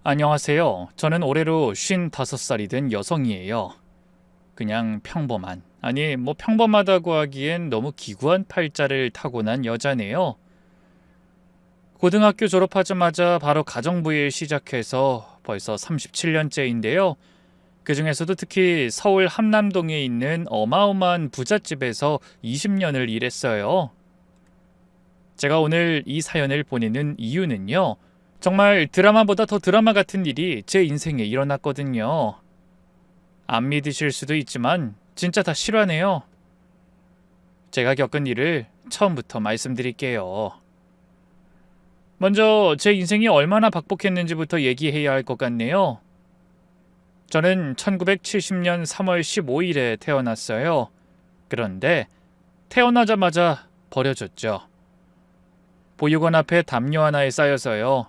안녕하세요. 저는 올해로 55살이 된 여성이에요. 그냥 평범한, 아니 뭐 평범하다고 하기엔 너무 기구한 팔자를 타고난 여자네요. 고등학교 졸업하자마자 바로 가정부일 시작해서 벌써 37년째인데요. 그중에서도 특히 서울 함남동에 있는 어마어마한 부잣집에서 20년을 일했어요. 제가 오늘 이 사연을 보내는 이유는요. 정말 드라마보다 더 드라마 같은 일이 제 인생에 일어났거든요. 안 믿으실 수도 있지만 진짜 다 실화네요. 제가 겪은 일을 처음부터 말씀드릴게요. 먼저 제 인생이 얼마나 박복했는지부터 얘기해야 할 것 같네요. 저는 1970년 3월 15일에 태어났어요. 그런데 태어나자마자 버려졌죠. 보육원 앞에 담요 하나에 쌓여서요.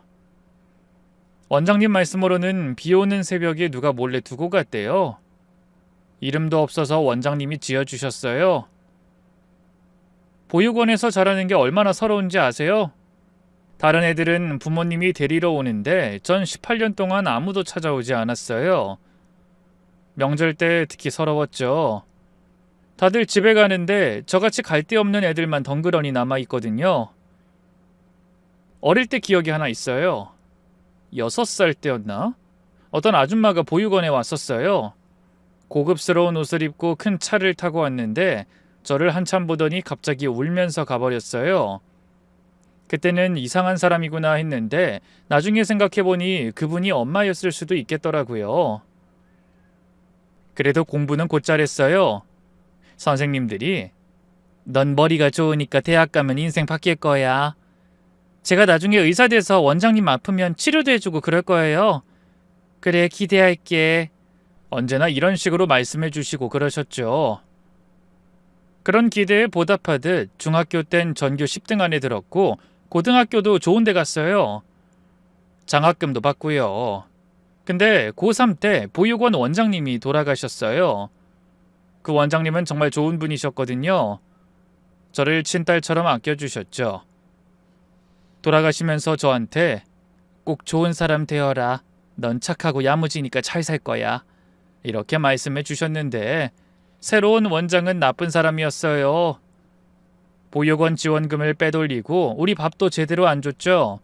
원장님 말씀으로는 비 오는 새벽에 누가 몰래 두고 갔대요. 이름도 없어서 원장님이 지어주셨어요. 보육원에서 자라는 게 얼마나 서러운지 아세요? 다른 애들은 부모님이 데리러 오는데 전 18년 동안 아무도 찾아오지 않았어요. 명절 때 특히 서러웠죠. 다들 집에 가는데 저같이 갈 데 없는 애들만 덩그러니 남아있거든요. 어릴 때 기억이 하나 있어요. 6살 때였나? 어떤 아줌마가 보육원에 왔었어요. 고급스러운 옷을 입고 큰 차를 타고 왔는데 저를 한참 보더니 갑자기 울면서 가버렸어요. 그때는 이상한 사람이구나 했는데 나중에 생각해보니 그분이 엄마였을 수도 있겠더라고요. 그래도 공부는 곧잘 했어요. 선생님들이 넌 머리가 좋으니까 대학 가면 인생 바뀔 거야. 제가 나중에 의사 돼서 원장님 아프면 치료도 해주고 그럴 거예요. 그래, 기대할게. 언제나 이런 식으로 말씀해 주시고 그러셨죠. 그런 기대에 보답하듯 중학교 땐 전교 10등 안에 들었고 고등학교도 좋은 데 갔어요. 장학금도 받고요. 근데 고3 때 보육원 원장님이 돌아가셨어요. 그 원장님은 정말 좋은 분이셨거든요. 저를 친딸처럼 아껴주셨죠. 돌아가시면서 저한테 꼭 좋은 사람 되어라. 넌 착하고 야무지니까 잘 살 거야. 이렇게 말씀해 주셨는데 새로운 원장은 나쁜 사람이었어요. 보육원 지원금을 빼돌리고 우리 밥도 제대로 안 줬죠.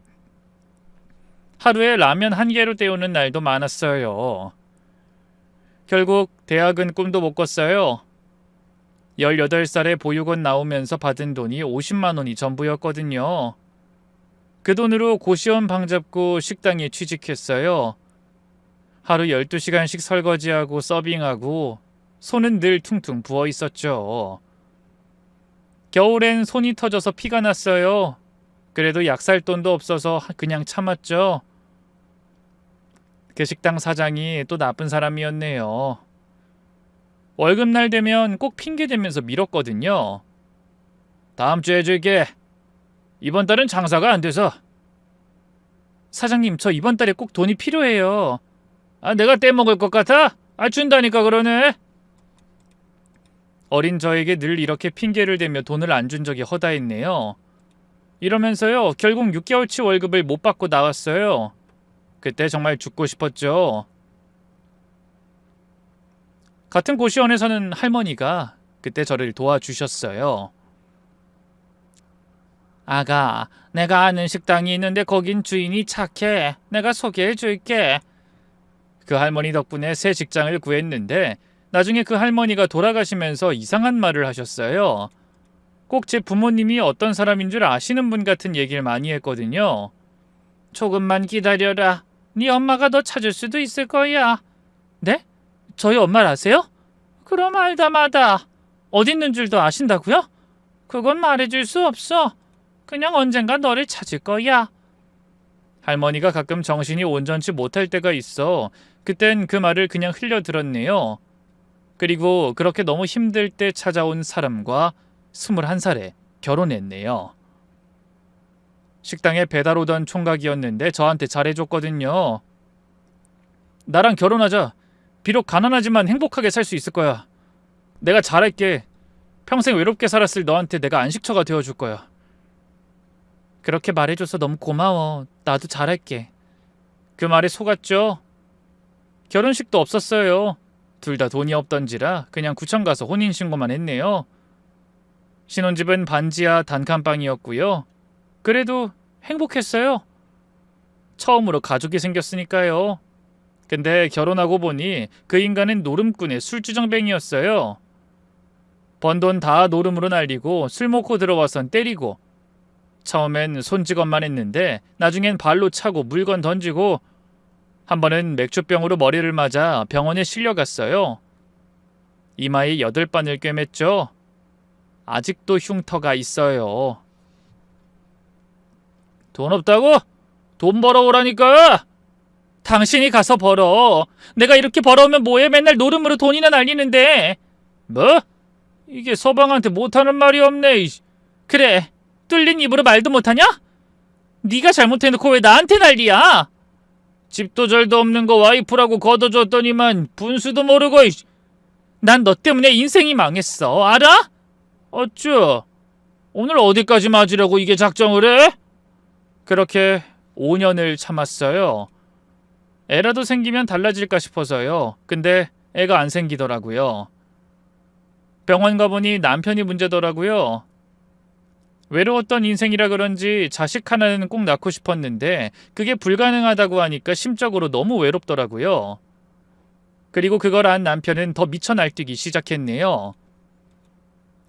하루에 라면 한 개로 때우는 날도 많았어요. 결국 대학은 꿈도 못 꿨어요. 18살에 보육원 나오면서 받은 돈이 50만 원이 전부였거든요. 그 돈으로 고시원 방 잡고 식당에 취직했어요. 하루 12시간씩 설거지하고 서빙하고 손은 늘 퉁퉁 부어 있었죠. 겨울엔 손이 터져서 피가 났어요. 그래도 약 살 돈도 없어서 그냥 참았죠. 그 식당 사장이 또 나쁜 사람이었네요. 월급날 되면 꼭 핑계대면서 밀었거든요. 다음 주에 줄게. 이번 달은 장사가 안 돼서. 사장님, 저 이번 달에 꼭 돈이 필요해요. 아, 내가 떼먹을 것 같아? 아, 준다니까 그러네. 어린 저에게 늘 이렇게 핑계를 대며 돈을 안 준 적이 허다했네요. 이러면서요, 결국 6개월치 월급을 못 받고 나왔어요. 그때 정말 죽고 싶었죠. 같은 고시원에 사는 할머니가 그때 저를 도와주셨어요. 아가, 내가 아는 식당이 있는데 거긴 주인이 착해. 내가 소개해 줄게. 그 할머니 덕분에 새 직장을 구했는데 나중에 그 할머니가 돌아가시면서 이상한 말을 하셨어요. 꼭 제 부모님이 어떤 사람인 줄 아시는 분 같은 얘기를 많이 했거든요. 조금만 기다려라. 네 엄마가 너 찾을 수도 있을 거야. 네? 저희 엄마를 아세요? 그럼 알다 마다. 어디 있는 줄도 아신다고요? 그건 말해줄 수 없어. 그냥 언젠가 너를 찾을 거야. 할머니가 가끔 정신이 온전치 못할 때가 있어. 그땐 그 말을 그냥 흘려들었네요. 그리고 그렇게 너무 힘들 때 찾아온 사람과 21살에 결혼했네요. 식당에 배달 오던 총각이었는데 저한테 잘해줬거든요. 나랑 결혼하자. 비록 가난하지만 행복하게 살 수 있을 거야. 내가 잘할게. 평생 외롭게 살았을 너한테 내가 안식처가 되어줄 거야. 그렇게 말해줘서 너무 고마워. 나도 잘할게. 그 말에 속았죠. 결혼식도 없었어요. 둘 다 돈이 없던지라 그냥 구청 가서 혼인신고만 했네요. 신혼집은 반지하 단칸방이었고요. 그래도 행복했어요. 처음으로 가족이 생겼으니까요. 근데 결혼하고 보니 그 인간은 노름꾼의 술주정뱅이였어요. 번 돈 다 노름으로 날리고 술 먹고 들어와선 때리고, 처음엔 손찌검만 했는데 나중엔 발로 차고 물건 던지고, 한 번은 맥주병으로 머리를 맞아 병원에 실려갔어요. 이마에 8바늘 꿰맸죠. 아직도 흉터가 있어요. 돈 없다고? 돈 벌어오라니까! 당신이 가서 벌어. 내가 이렇게 벌어오면 뭐해? 맨날 노름으로 돈이나 날리는데. 뭐? 이게 서방한테 못하는 말이 없네. 그래, 뚫린 입으로 말도 못하냐? 네가 잘못해놓고 왜 나한테 난리야? 집도 절도 없는 거 와이프라고 걷어줬더니만 분수도 모르고. 난 너 때문에 인생이 망했어. 알아? 어쭈? 오늘 어디까지 맞으려고 이게 작정을 해? 그렇게 5년을 참았어요. 애라도 생기면 달라질까 싶어서요. 근데 애가 안 생기더라고요. 병원 가보니 남편이 문제더라고요. 외로웠던 인생이라 그런지 자식 하나는 꼭 낳고 싶었는데 그게 불가능하다고 하니까 심적으로 너무 외롭더라고요. 그리고 그걸 안 남편은 더 미쳐 날뛰기 시작했네요.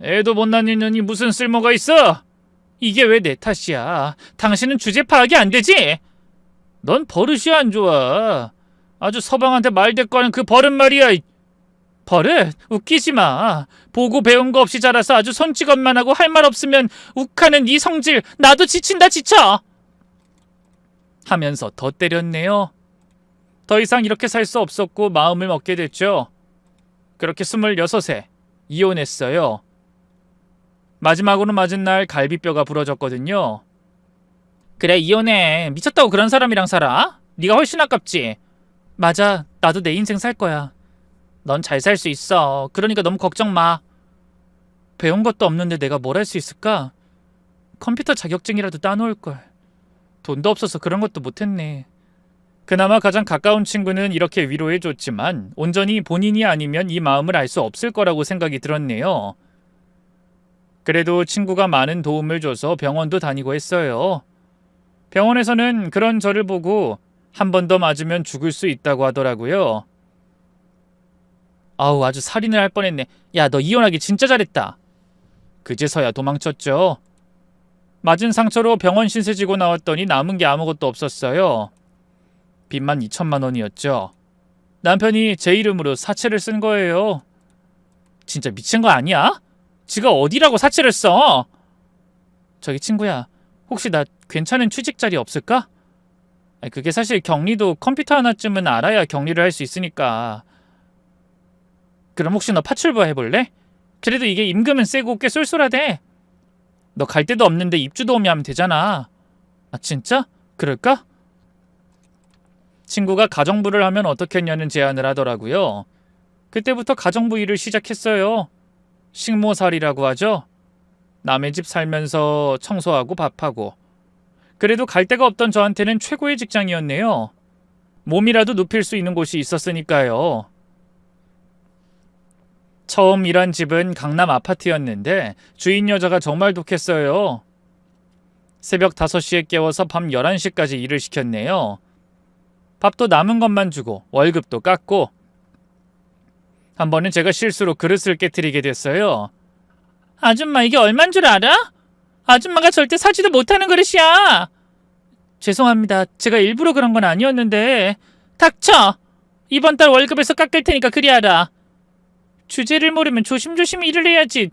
애도 못 낳는 년이 무슨 쓸모가 있어? 이게 왜 내 탓이야? 당신은 주제 파악이 안 되지? 넌 버릇이 안 좋아. 아주 서방한테 말대꾸하는 그 버릇 말이야. 버릇? 웃기지 마. 보고 배운 거 없이 자라서 아주 손찌검만 하고 할 말 없으면 욱하는 네 성질 나도 지친다 지쳐. 하면서 더 때렸네요. 더 이상 이렇게 살 수 없었고 마음을 먹게 됐죠. 그렇게 26에 이혼했어요. 마지막으로 맞은 날 갈비뼈가 부러졌거든요. 그래, 이혼해. 미쳤다고 그런 사람이랑 살아? 네가 훨씬 아깝지. 맞아, 나도 내 인생 살 거야. 넌 잘 살 수 있어. 그러니까 너무 걱정 마. 배운 것도 없는데 내가 뭘 할 수 있을까? 컴퓨터 자격증이라도 따놓을걸. 돈도 없어서 그런 것도 못했네. 그나마 가장 가까운 친구는 이렇게 위로해줬지만 온전히 본인이 아니면 이 마음을 알 수 없을 거라고 생각이 들었네요. 그래도 친구가 많은 도움을 줘서 병원도 다니고 했어요. 병원에서는 그런 저를 보고 한 번 더 맞으면 죽을 수 있다고 하더라고요. 아우, 아주 살인을 할 뻔했네. 야, 너 이혼하기 진짜 잘했다. 그제서야 도망쳤죠. 맞은 상처로 병원 신세 지고 나왔더니 남은 게 아무것도 없었어요. 빚만 2천만 원이었죠. 남편이 제 이름으로 사채를 쓴 거예요. 진짜 미친 거 아니야? 지가 어디라고 사채를 써? 저기 친구야, 혹시 나 괜찮은 취직 자리 없을까? 그게 사실 격리도 컴퓨터 하나쯤은 알아야 격리를 할 수 있으니까. 그럼 혹시 너 파출부 해볼래? 그래도 이게 임금은 세고 꽤 쏠쏠하대. 너 갈 데도 없는데 입주 도우미 하면 되잖아. 아, 진짜? 그럴까? 친구가 가정부를 하면 어떻겠냐는 제안을 하더라고요. 그때부터 가정부 일을 시작했어요. 식모살이라고 하죠. 남의 집 살면서 청소하고 밥하고. 그래도 갈 데가 없던 저한테는 최고의 직장이었네요. 몸이라도 눕힐 수 있는 곳이 있었으니까요. 처음 일한 집은 강남 아파트였는데 주인 여자가 정말 독했어요. 새벽 5시에 깨워서 밤 11시까지 일을 시켰네요. 밥도 남은 것만 주고 월급도 깎고. 한 번은 제가 실수로 그릇을 깨트리게 됐어요. 아줌마, 이게 얼만 줄 알아? 아줌마가 절대 사지도 못하는 그릇이야. 죄송합니다. 제가 일부러 그런 건 아니었는데. 닥쳐! 이번 달 월급에서 깎을 테니까 그리 알아. 주제를 모르면 조심조심 일을 해야지.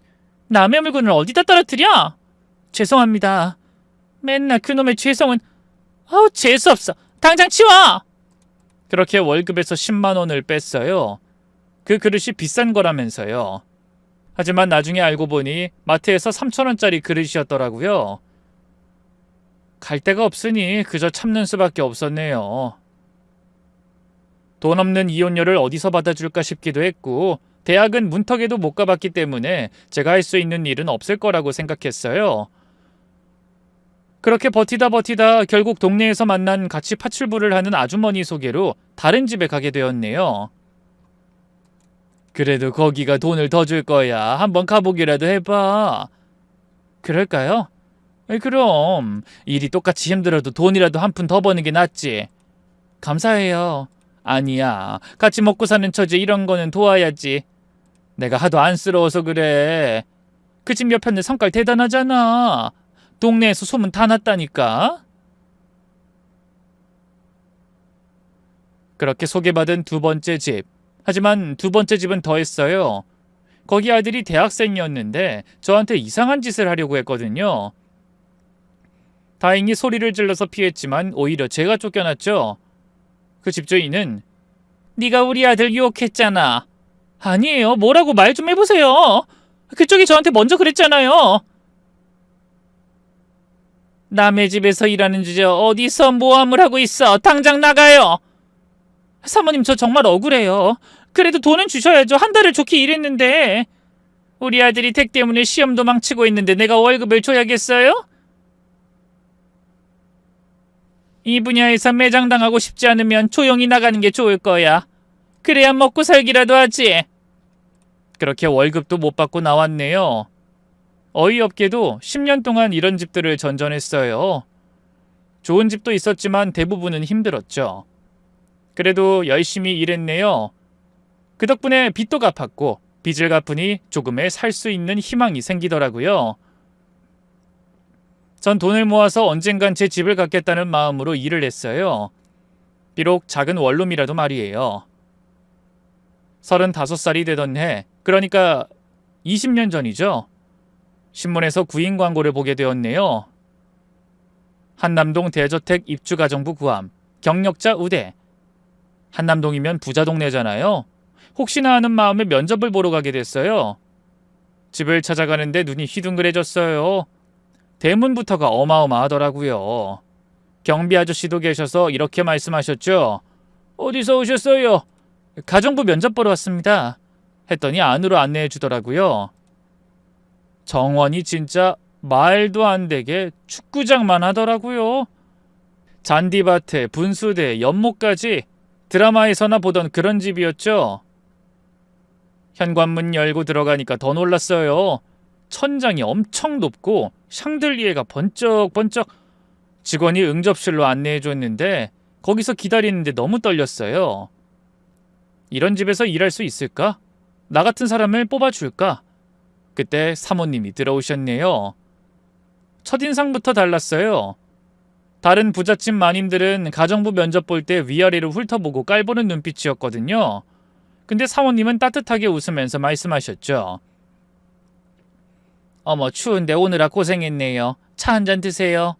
남의 물건을 어디다 떨어뜨려? 죄송합니다. 맨날 그놈의 죄송은. 아우, 재수없어. 당장 치워! 그렇게 월급에서 10만 원을 뺐어요. 그 그릇이 비싼 거라면서요. 하지만 나중에 알고 보니 마트에서 3,000원짜리 그릇이었더라고요. 갈 데가 없으니 그저 참는 수밖에 없었네요. 돈 없는 이혼녀를 어디서 받아줄까 싶기도 했고, 대학은 문턱에도 못 가봤기 때문에 제가 할 수 있는 일은 없을 거라고 생각했어요. 그렇게 버티다 결국 동네에서 만난 같이 파출부를 하는 아주머니 소개로 다른 집에 가게 되었네요. 그래도 거기가 돈을 더 줄 거야. 한번 가보기라도 해봐. 그럴까요? 그럼 일이 똑같이 힘들어도 돈이라도 한 푼 더 버는 게 낫지. 감사해요. 아니야. 같이 먹고 사는 처지에 이런 거는 도와야지. 내가 하도 안쓰러워서 그래. 그 집 옆에는 성깔 대단하잖아. 동네에서 소문 다 났다니까. 그렇게 소개받은 두 번째 집. 하지만 두 번째 집은 더 했어요. 거기 아들이 대학생이었는데 저한테 이상한 짓을 하려고 했거든요. 다행히 소리를 질러서 피했지만 오히려 제가 쫓겨났죠. 그 집주인은 네가 우리 아들 유혹했잖아. 아니에요. 뭐라고 말 좀 해보세요. 그쪽이 저한테 먼저 그랬잖아요. 남의 집에서 일하는 주제 어디서 모함을 하고 있어. 당장 나가요. 사모님 저 정말 억울해요. 그래도 돈은 주셔야죠. 한 달을 좋게 일했는데. 우리 아들이 댁 때문에 시험도 망치고 있는데 내가 월급을 줘야겠어요? 이 분야에서 매장당하고 싶지 않으면 조용히 나가는 게 좋을 거야. 그래야 먹고 살기라도 하지. 그렇게 월급도 못 받고 나왔네요. 어이없게도 10년 동안 이런 집들을 전전했어요. 좋은 집도 있었지만 대부분은 힘들었죠. 그래도 열심히 일했네요. 그 덕분에 빚도 갚았고 빚을 갚으니 조금의 살 수 있는 희망이 생기더라고요. 전 돈을 모아서 언젠간 제 집을 갖겠다는 마음으로 일을 했어요. 비록 작은 원룸이라도 말이에요. 35살이 되던 해, 그러니까 20년 전이죠. 신문에서 구인 광고를 보게 되었네요. 한남동 대저택 입주가정부 구함, 경력자 우대. 한남동이면 부자 동네잖아요. 혹시나 하는 마음에 면접을 보러 가게 됐어요. 집을 찾아가는데 눈이 휘둥그레졌어요. 대문부터가 어마어마하더라고요. 경비 아저씨도 계셔서 이렇게 말씀하셨죠. 어디서 오셨어요? 가정부 면접 보러 왔습니다. 했더니 안으로 안내해 주더라고요. 정원이 진짜 말도 안 되게 축구장만 하더라고요. 잔디밭에 분수대, 연못까지 드라마에서나 보던 그런 집이었죠. 현관문 열고 들어가니까 더 놀랐어요. 천장이 엄청 높고 샹들리에가 번쩍번쩍. 직원이 응접실로 안내해 줬는데 거기서 기다리는데 너무 떨렸어요. 이런 집에서 일할 수 있을까? 나 같은 사람을 뽑아줄까? 그때 사모님이 들어오셨네요. 첫인상부터 달랐어요. 다른 부잣집 마님들은 가정부 면접 볼 때 위아래로 훑어보고 깔보는 눈빛이었거든요. 근데 사모님은 따뜻하게 웃으면서 말씀하셨죠. 어머, 추운데 오느라 고생했네요. 차 한 잔 드세요.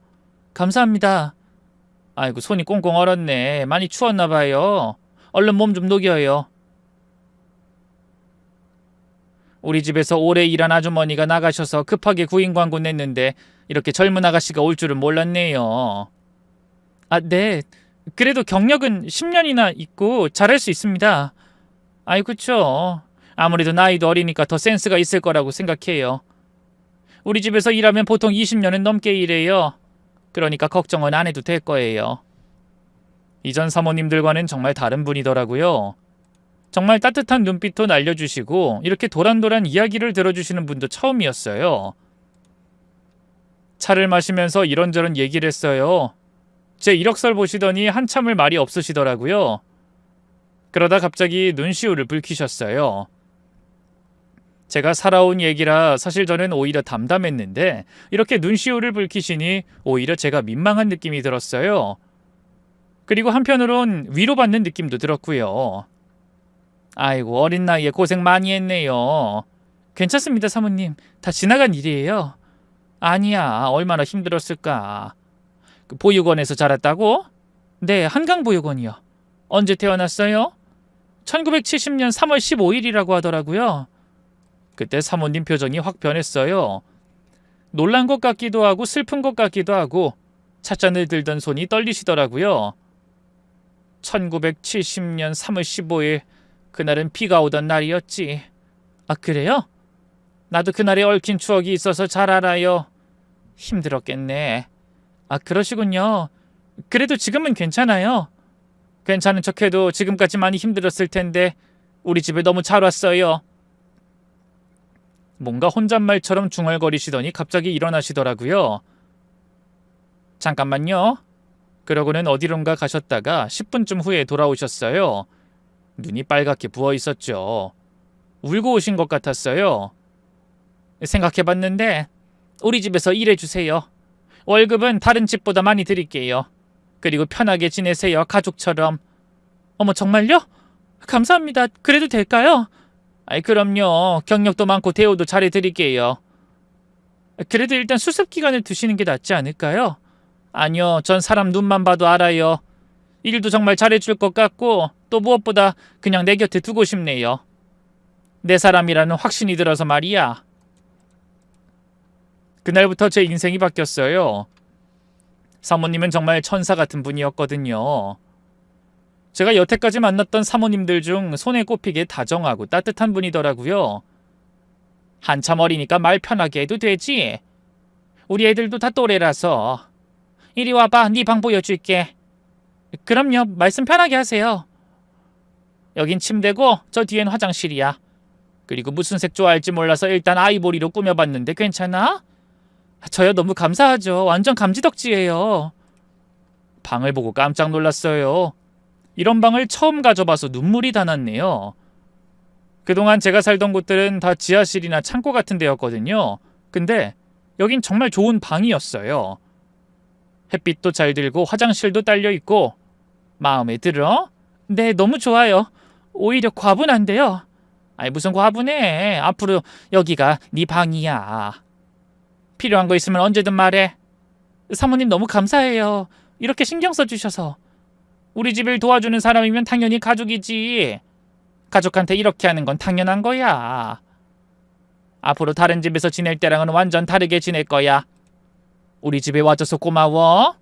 감사합니다. 아이고, 손이 꽁꽁 얼었네. 많이 추웠나 봐요. 얼른 몸 좀 녹여요. 우리 집에서 오래 일한 아주머니가 나가셔서 급하게 구인 광고 냈는데 이렇게 젊은 아가씨가 올 줄은 몰랐네요. 아, 네. 그래도 경력은 10년이나 있고 잘할 수 있습니다. 아이, 그쵸. 아무래도 나이도 어리니까 더 센스가 있을 거라고 생각해요. 우리 집에서 일하면 보통 20년은 넘게 일해요. 그러니까 걱정은 안 해도 될 거예요. 이전 사모님들과는 정말 다른 분이더라고요. 정말 따뜻한 눈빛도 날려주시고 이렇게 도란도란 이야기를 들어주시는 분도 처음이었어요. 차를 마시면서 이런저런 얘기를 했어요. 제 이력서 보시더니 한참을 말이 없으시더라고요. 그러다 갑자기 눈시울을 붉히셨어요. 제가 살아온 얘기라 사실 저는 오히려 담담했는데 이렇게 눈시울을 붉히시니 오히려 제가 민망한 느낌이 들었어요. 그리고 한편으론 위로받는 느낌도 들었고요. 아이고, 어린 나이에 고생 많이 했네요. 괜찮습니다, 사모님. 다 지나간 일이에요. 아니야, 얼마나 힘들었을까. 그 보육원에서 자랐다고? 네, 한강보육원이요. 언제 태어났어요? 1970년 3월 15일이라고 하더라고요. 그때 사모님 표정이 확 변했어요. 놀란 것 같기도 하고 슬픈 것 같기도 하고 찻잔을 들던 손이 떨리시더라고요. 1970년 3월 15일, 그날은 비가 오던 날이었지. 아, 그래요? 나도 그날에 얽힌 추억이 있어서 잘 알아요. 힘들었겠네. 아, 그러시군요. 그래도 지금은 괜찮아요. 괜찮은 척해도 지금까지 많이 힘들었을 텐데 우리 집에 너무 잘 왔어요. 뭔가 혼잣말처럼 중얼거리시더니 갑자기 일어나시더라고요. 잠깐만요. 그러고는 어디론가 가셨다가 10분쯤 후에 돌아오셨어요. 눈이 빨갛게 부어 있었죠. 울고 오신 것 같았어요. 생각해봤는데 우리 집에서 일해주세요. 월급은 다른 집보다 많이 드릴게요. 그리고 편하게 지내세요. 가족처럼. 어머, 정말요? 감사합니다. 그래도 될까요? 아이, 그럼요. 경력도 많고 대우도 잘해드릴게요. 그래도 일단 수습 기간을 두시는 게 낫지 않을까요? 아니요. 전 사람 눈만 봐도 알아요. 일도 정말 잘해줄 것 같고 또 무엇보다 그냥 내 곁에 두고 싶네요. 내 사람이라는 확신이 들어서 말이야. 그날부터 제 인생이 바뀌었어요. 사모님은 정말 천사 같은 분이었거든요. 제가 여태까지 만났던 사모님들 중 손에 꼽히게 다정하고 따뜻한 분이더라고요. 한참 어리니까 말 편하게 해도 되지. 우리 애들도 다 또래라서. 이리 와봐, 네 방 보여줄게. 그럼요, 말씀 편하게 하세요. 여긴 침대고 저 뒤엔 화장실이야. 그리고 무슨 색 좋아할지 몰라서 일단 아이보리로 꾸며봤는데 괜찮아? 저요, 너무 감사하죠. 완전 감지덕지예요. 방을 보고 깜짝 놀랐어요. 이런 방을 처음 가져봐서 눈물이 다 났네요. 그동안 제가 살던 곳들은 다 지하실이나 창고 같은 데였거든요. 근데 여긴 정말 좋은 방이었어요. 햇빛도 잘 들고 화장실도 딸려 있고. 마음에 들어? 네, 너무 좋아요. 오히려 과분한데요. 아니, 무슨 과분해. 앞으로 여기가 네 방이야. 필요한 거 있으면 언제든 말해. 사모님 너무 감사해요. 이렇게 신경 써주셔서. 우리 집을 도와주는 사람이면 당연히 가족이지. 가족한테 이렇게 하는 건 당연한 거야. 앞으로 다른 집에서 지낼 때랑은 완전 다르게 지낼 거야. 우리 집에 와줘서 고마워.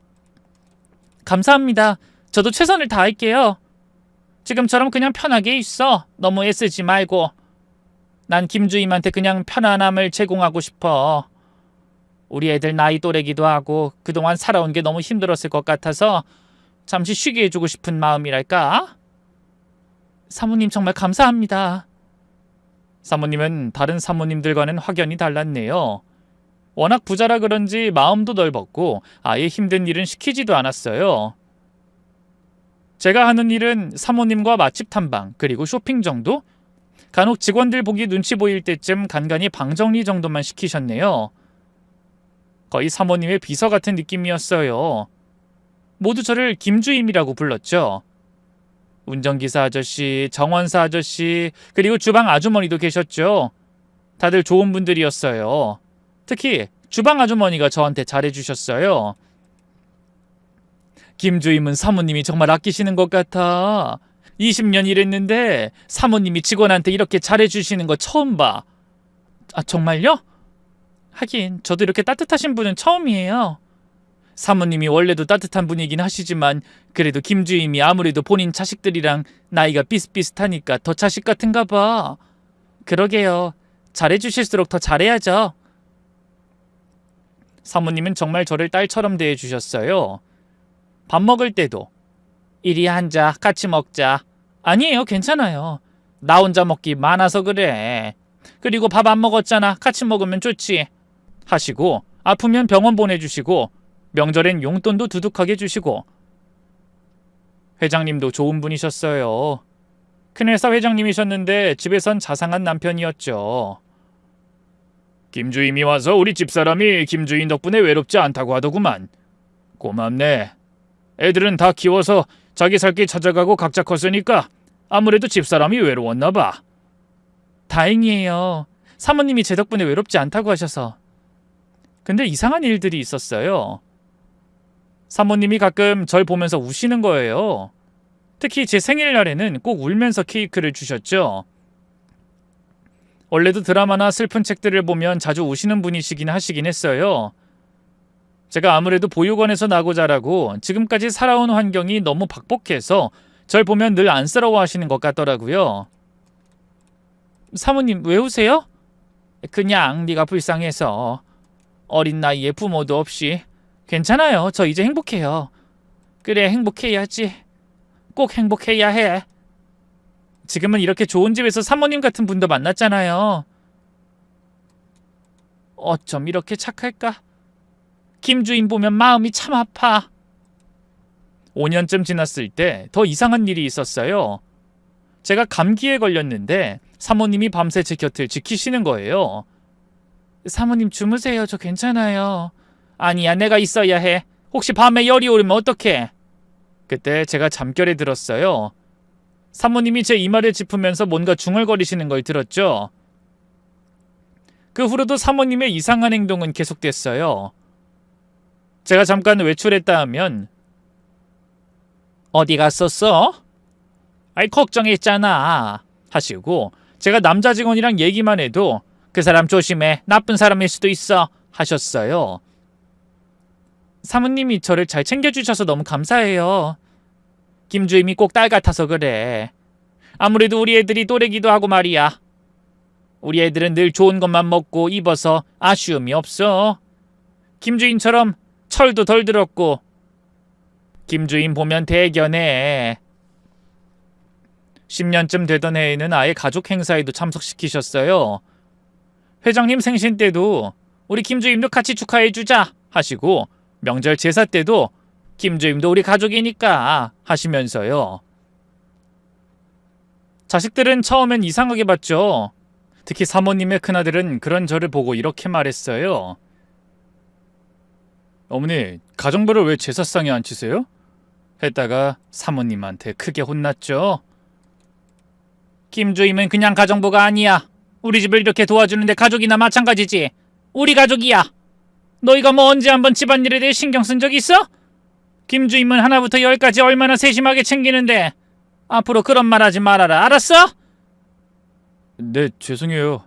감사합니다. 저도 최선을 다할게요. 지금처럼 그냥 편하게 있어. 너무 애쓰지 말고. 난 김주임한테 그냥 편안함을 제공하고 싶어. 우리 애들 나이 또래기도 하고 그동안 살아온 게 너무 힘들었을 것 같아서 잠시 쉬게 해주고 싶은 마음이랄까? 사모님 정말 감사합니다. 사모님은 다른 사모님들과는 확연히 달랐네요. 워낙 부자라 그런지 마음도 넓었고 아예 힘든 일은 시키지도 않았어요. 제가 하는 일은 사모님과 맛집 탐방 그리고 쇼핑 정도? 간혹 직원들 보기 눈치 보일 때쯤 간간히 방 정리 정도만 시키셨네요. 거의 사모님의 비서 같은 느낌이었어요. 모두 저를 김주임이라고 불렀죠. 운전기사 아저씨, 정원사 아저씨, 그리고 주방 아주머니도 계셨죠. 다들 좋은 분들이었어요. 특히 주방 아주머니가 저한테 잘해주셨어요. 김주임은 사모님이 정말 아끼시는 것 같아. 20년 일했는데 사모님이 직원한테 이렇게 잘해주시는 거 처음 봐. 아, 정말요? 하긴 저도 이렇게 따뜻하신 분은 처음이에요. 사모님이 원래도 따뜻한 분이긴 하시지만 그래도 김주임이 아무래도 본인 자식들이랑 나이가 비슷비슷하니까 더 자식 같은가 봐. 그러게요. 잘해주실수록 더 잘해야죠. 사모님은 정말 저를 딸처럼 대해주셨어요. 밥 먹을 때도 이리 앉아, 같이 먹자. 아니에요, 괜찮아요. 나 혼자 먹기 많아서 그래. 그리고 밥 안 먹었잖아, 같이 먹으면 좋지. 하시고 아프면 병원 보내주시고 명절엔 용돈도 두둑하게 주시고. 회장님도 좋은 분이셨어요. 큰 회사 회장님이셨는데 집에선 자상한 남편이었죠. 김주임이 와서 우리 집사람이 김주인 덕분에 외롭지 않다고 하더구만. 고맙네. 애들은 다 키워서 자기 살 길 찾아가고 각자 컸으니까 아무래도 집사람이 외로웠나 봐. 다행이에요. 사모님이 제 덕분에 외롭지 않다고 하셔서. 근데 이상한 일들이 있었어요. 사모님이 가끔 절 보면서 우시는 거예요. 특히 제 생일날에는 꼭 울면서 케이크를 주셨죠. 원래도 드라마나 슬픈 책들을 보면 자주 우시는 분이시긴 하시긴 했어요. 제가 아무래도 보육원에서 나고 자라고 지금까지 살아온 환경이 너무 박복해서 절 보면 늘 안쓰러워하시는 것 같더라고요. 사모님 왜 우세요? 그냥 네가 불쌍해서. 어린 나이에 부모도 없이 괜찮아요. 저 이제 행복해요. 그래, 행복해야지. 꼭 행복해야 해. 지금은 이렇게 좋은 집에서 사모님 같은 분도 만났잖아요. 어쩜 이렇게 착할까? 김 주인 보면 마음이 참 아파. 5년쯤 지났을 때 더 이상한 일이 있었어요. 제가 감기에 걸렸는데 사모님이 밤새 제 곁을 지키시는 거예요. 사모님 주무세요. 저 괜찮아요. 아니야, 내가 있어야 해. 혹시 밤에 열이 오르면 어떡해? 그때 제가 잠결에 들었어요. 사모님이 제 이마를 짚으면서 뭔가 중얼거리시는 걸 들었죠. 그 후로도 사모님의 이상한 행동은 계속됐어요. 제가 잠깐 외출했다 하면 어디 갔었어? 아이, 걱정했잖아 하시고, 제가 남자 직원이랑 얘기만 해도 그 사람 조심해, 나쁜 사람일 수도 있어 하셨어요. 사모님이 저를 잘 챙겨주셔서 너무 감사해요. 김주임이 꼭 딸 같아서 그래. 아무래도 우리 애들이 또래기도 하고 말이야. 우리 애들은 늘 좋은 것만 먹고 입어서 아쉬움이 없어. 김주임처럼 철도 덜 들었고. 김주임 보면 대견해. 10년쯤 되던 해에는 아예 가족 행사에도 참석시키셨어요. 회장님 생신 때도 우리 김주임도 같이 축하해주자 하시고, 명절 제사 때도 김주임도 우리 가족이니까 하시면서요. 자식들은 처음엔 이상하게 봤죠. 특히 사모님의 큰아들은 그런 저를 보고 이렇게 말했어요. 어머니, 가정부를 왜 제사상에 앉히세요? 했다가 사모님한테 크게 혼났죠. 김주임은 그냥 가정부가 아니야. 우리 집을 이렇게 도와주는데 가족이나 마찬가지지. 우리 가족이야. 너희가 뭐 언제 한번 집안일에 대해 신경 쓴 적 있어? 김주임은 하나부터 열까지 얼마나 세심하게 챙기는데. 앞으로 그런 말 하지 말아라. 알았어? 네, 죄송해요.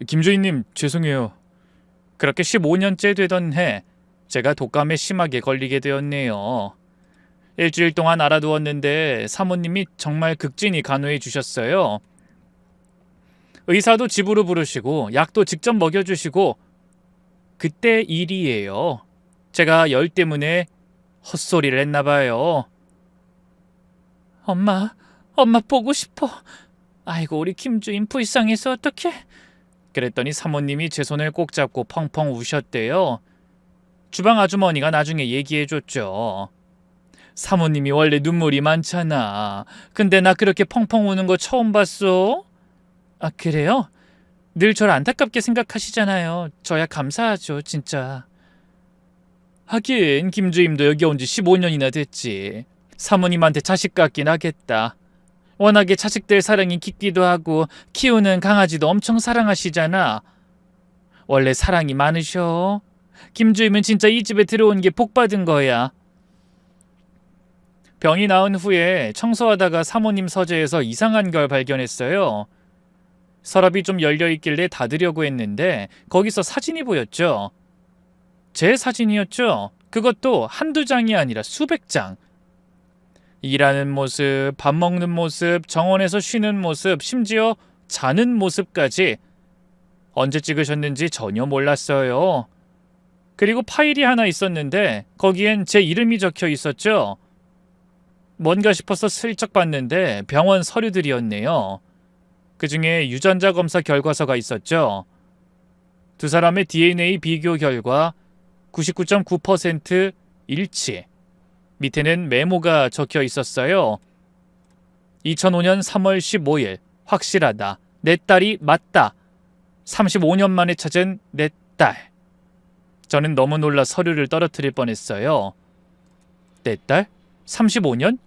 김주임님, 죄송해요. 그렇게 15년째 되던 해, 제가 독감에 심하게 걸리게 되었네요. 일주일 동안 알아두었는데 사모님이 정말 극진히 간호해 주셨어요. 의사도 집으로 부르시고 약도 직접 먹여주시고. 그때 일이에요. 제가 열 때문에 헛소리를 했나 봐요. 엄마 보고 싶어. 아이고, 우리 김주임 불쌍해서 어떡해. 그랬더니 사모님이 제 손을 꼭 잡고 펑펑 우셨대요. 주방 아주머니가 나중에 얘기해줬죠. 사모님이 원래 눈물이 많잖아. 근데 나 그렇게 펑펑 우는 거 처음 봤어. 아, 그래요? 늘 저를 안타깝게 생각하시잖아요. 저야 감사하죠, 진짜. 하긴 김주임도 여기 온 지 15년이나 됐지. 사모님한테 자식 같긴 하겠다. 워낙에 자식들 사랑이 깊기도 하고 키우는 강아지도 엄청 사랑하시잖아. 원래 사랑이 많으셔. 김주임은 진짜 이 집에 들어온 게 복 받은 거야. 병이 나은 후에 청소하다가 사모님 서재에서 이상한 걸 발견했어요. 서랍이 좀 열려있길래 닫으려고 했는데 거기서 사진이 보였죠. 제 사진이었죠. 그것도 한두 장이 아니라 수백 장. 일하는 모습, 밥 먹는 모습, 정원에서 쉬는 모습, 심지어 자는 모습까지. 언제 찍으셨는지 전혀 몰랐어요. 그리고 파일이 하나 있었는데 거기엔 제 이름이 적혀 있었죠. 뭔가 싶어서 슬쩍 봤는데 병원 서류들이었네요. 그중에 유전자 검사 결과서가 있었죠. 두 사람의 DNA 비교 결과 99.9% 일치. 밑에는 메모가 적혀 있었어요. 2005년 3월 15일 확실하다. 내 딸이 맞다. 35년 만에 찾은 내 딸. 저는 너무 놀라 서류를 떨어뜨릴 뻔했어요. 내 딸? 35년?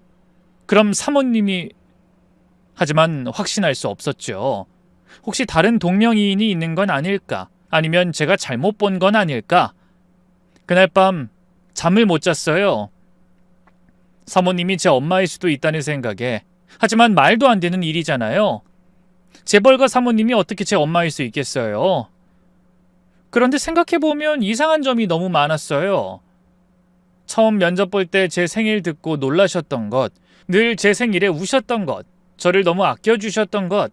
그럼 사모님이... 하지만 확신할 수 없었죠. 혹시 다른 동명이인이 있는 건 아닐까? 아니면 제가 잘못 본 건 아닐까? 그날 밤 잠을 못 잤어요. 사모님이 제 엄마일 수도 있다는 생각에. 하지만 말도 안 되는 일이잖아요. 재벌가 사모님이 어떻게 제 엄마일 수 있겠어요? 그런데 생각해보면 이상한 점이 너무 많았어요. 처음 면접 볼 때 제 생일 듣고 놀라셨던 것, 늘 제 생일에 우셨던 것, 저를 너무 아껴주셨던 것,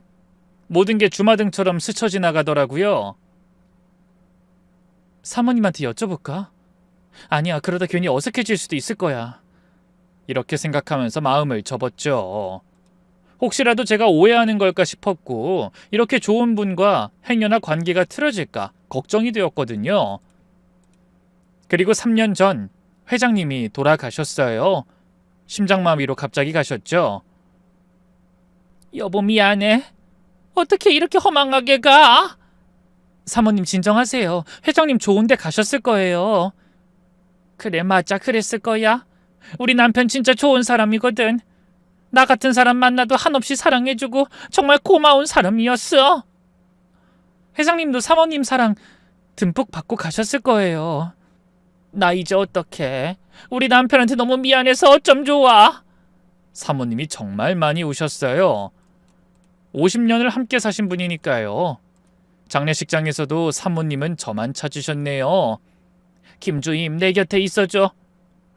모든 게 주마등처럼 스쳐 지나가더라고요. 사모님한테 여쭤볼까? 아니야, 그러다 괜히 어색해질 수도 있을 거야. 이렇게 생각하면서 마음을 접었죠. 혹시라도 제가 오해하는 걸까 싶었고 이렇게 좋은 분과 행여나 관계가 틀어질까 걱정이 되었거든요. 그리고 3년 전 회장님이 돌아가셨어요. 심장마비로 갑자기 가셨죠. 여보 미안해. 어떻게 이렇게 허망하게 가? 사모님 진정하세요. 회장님 좋은데 가셨을 거예요. 그래 맞아 그랬을 거야. 우리 남편 진짜 좋은 사람이거든. 나 같은 사람 만나도 한없이 사랑해주고 정말 고마운 사람이었어. 회장님도 사모님 사랑 듬뿍 받고 가셨을 거예요. 나 이제 어떡해. 우리 남편한테 너무 미안해서 어쩜 좋아. 사모님이 정말 많이 우셨어요. 50년을 함께 사신 분이니까요. 장례식장에서도 사모님은 저만 찾으셨네요. 김주임 내 곁에 있어줘.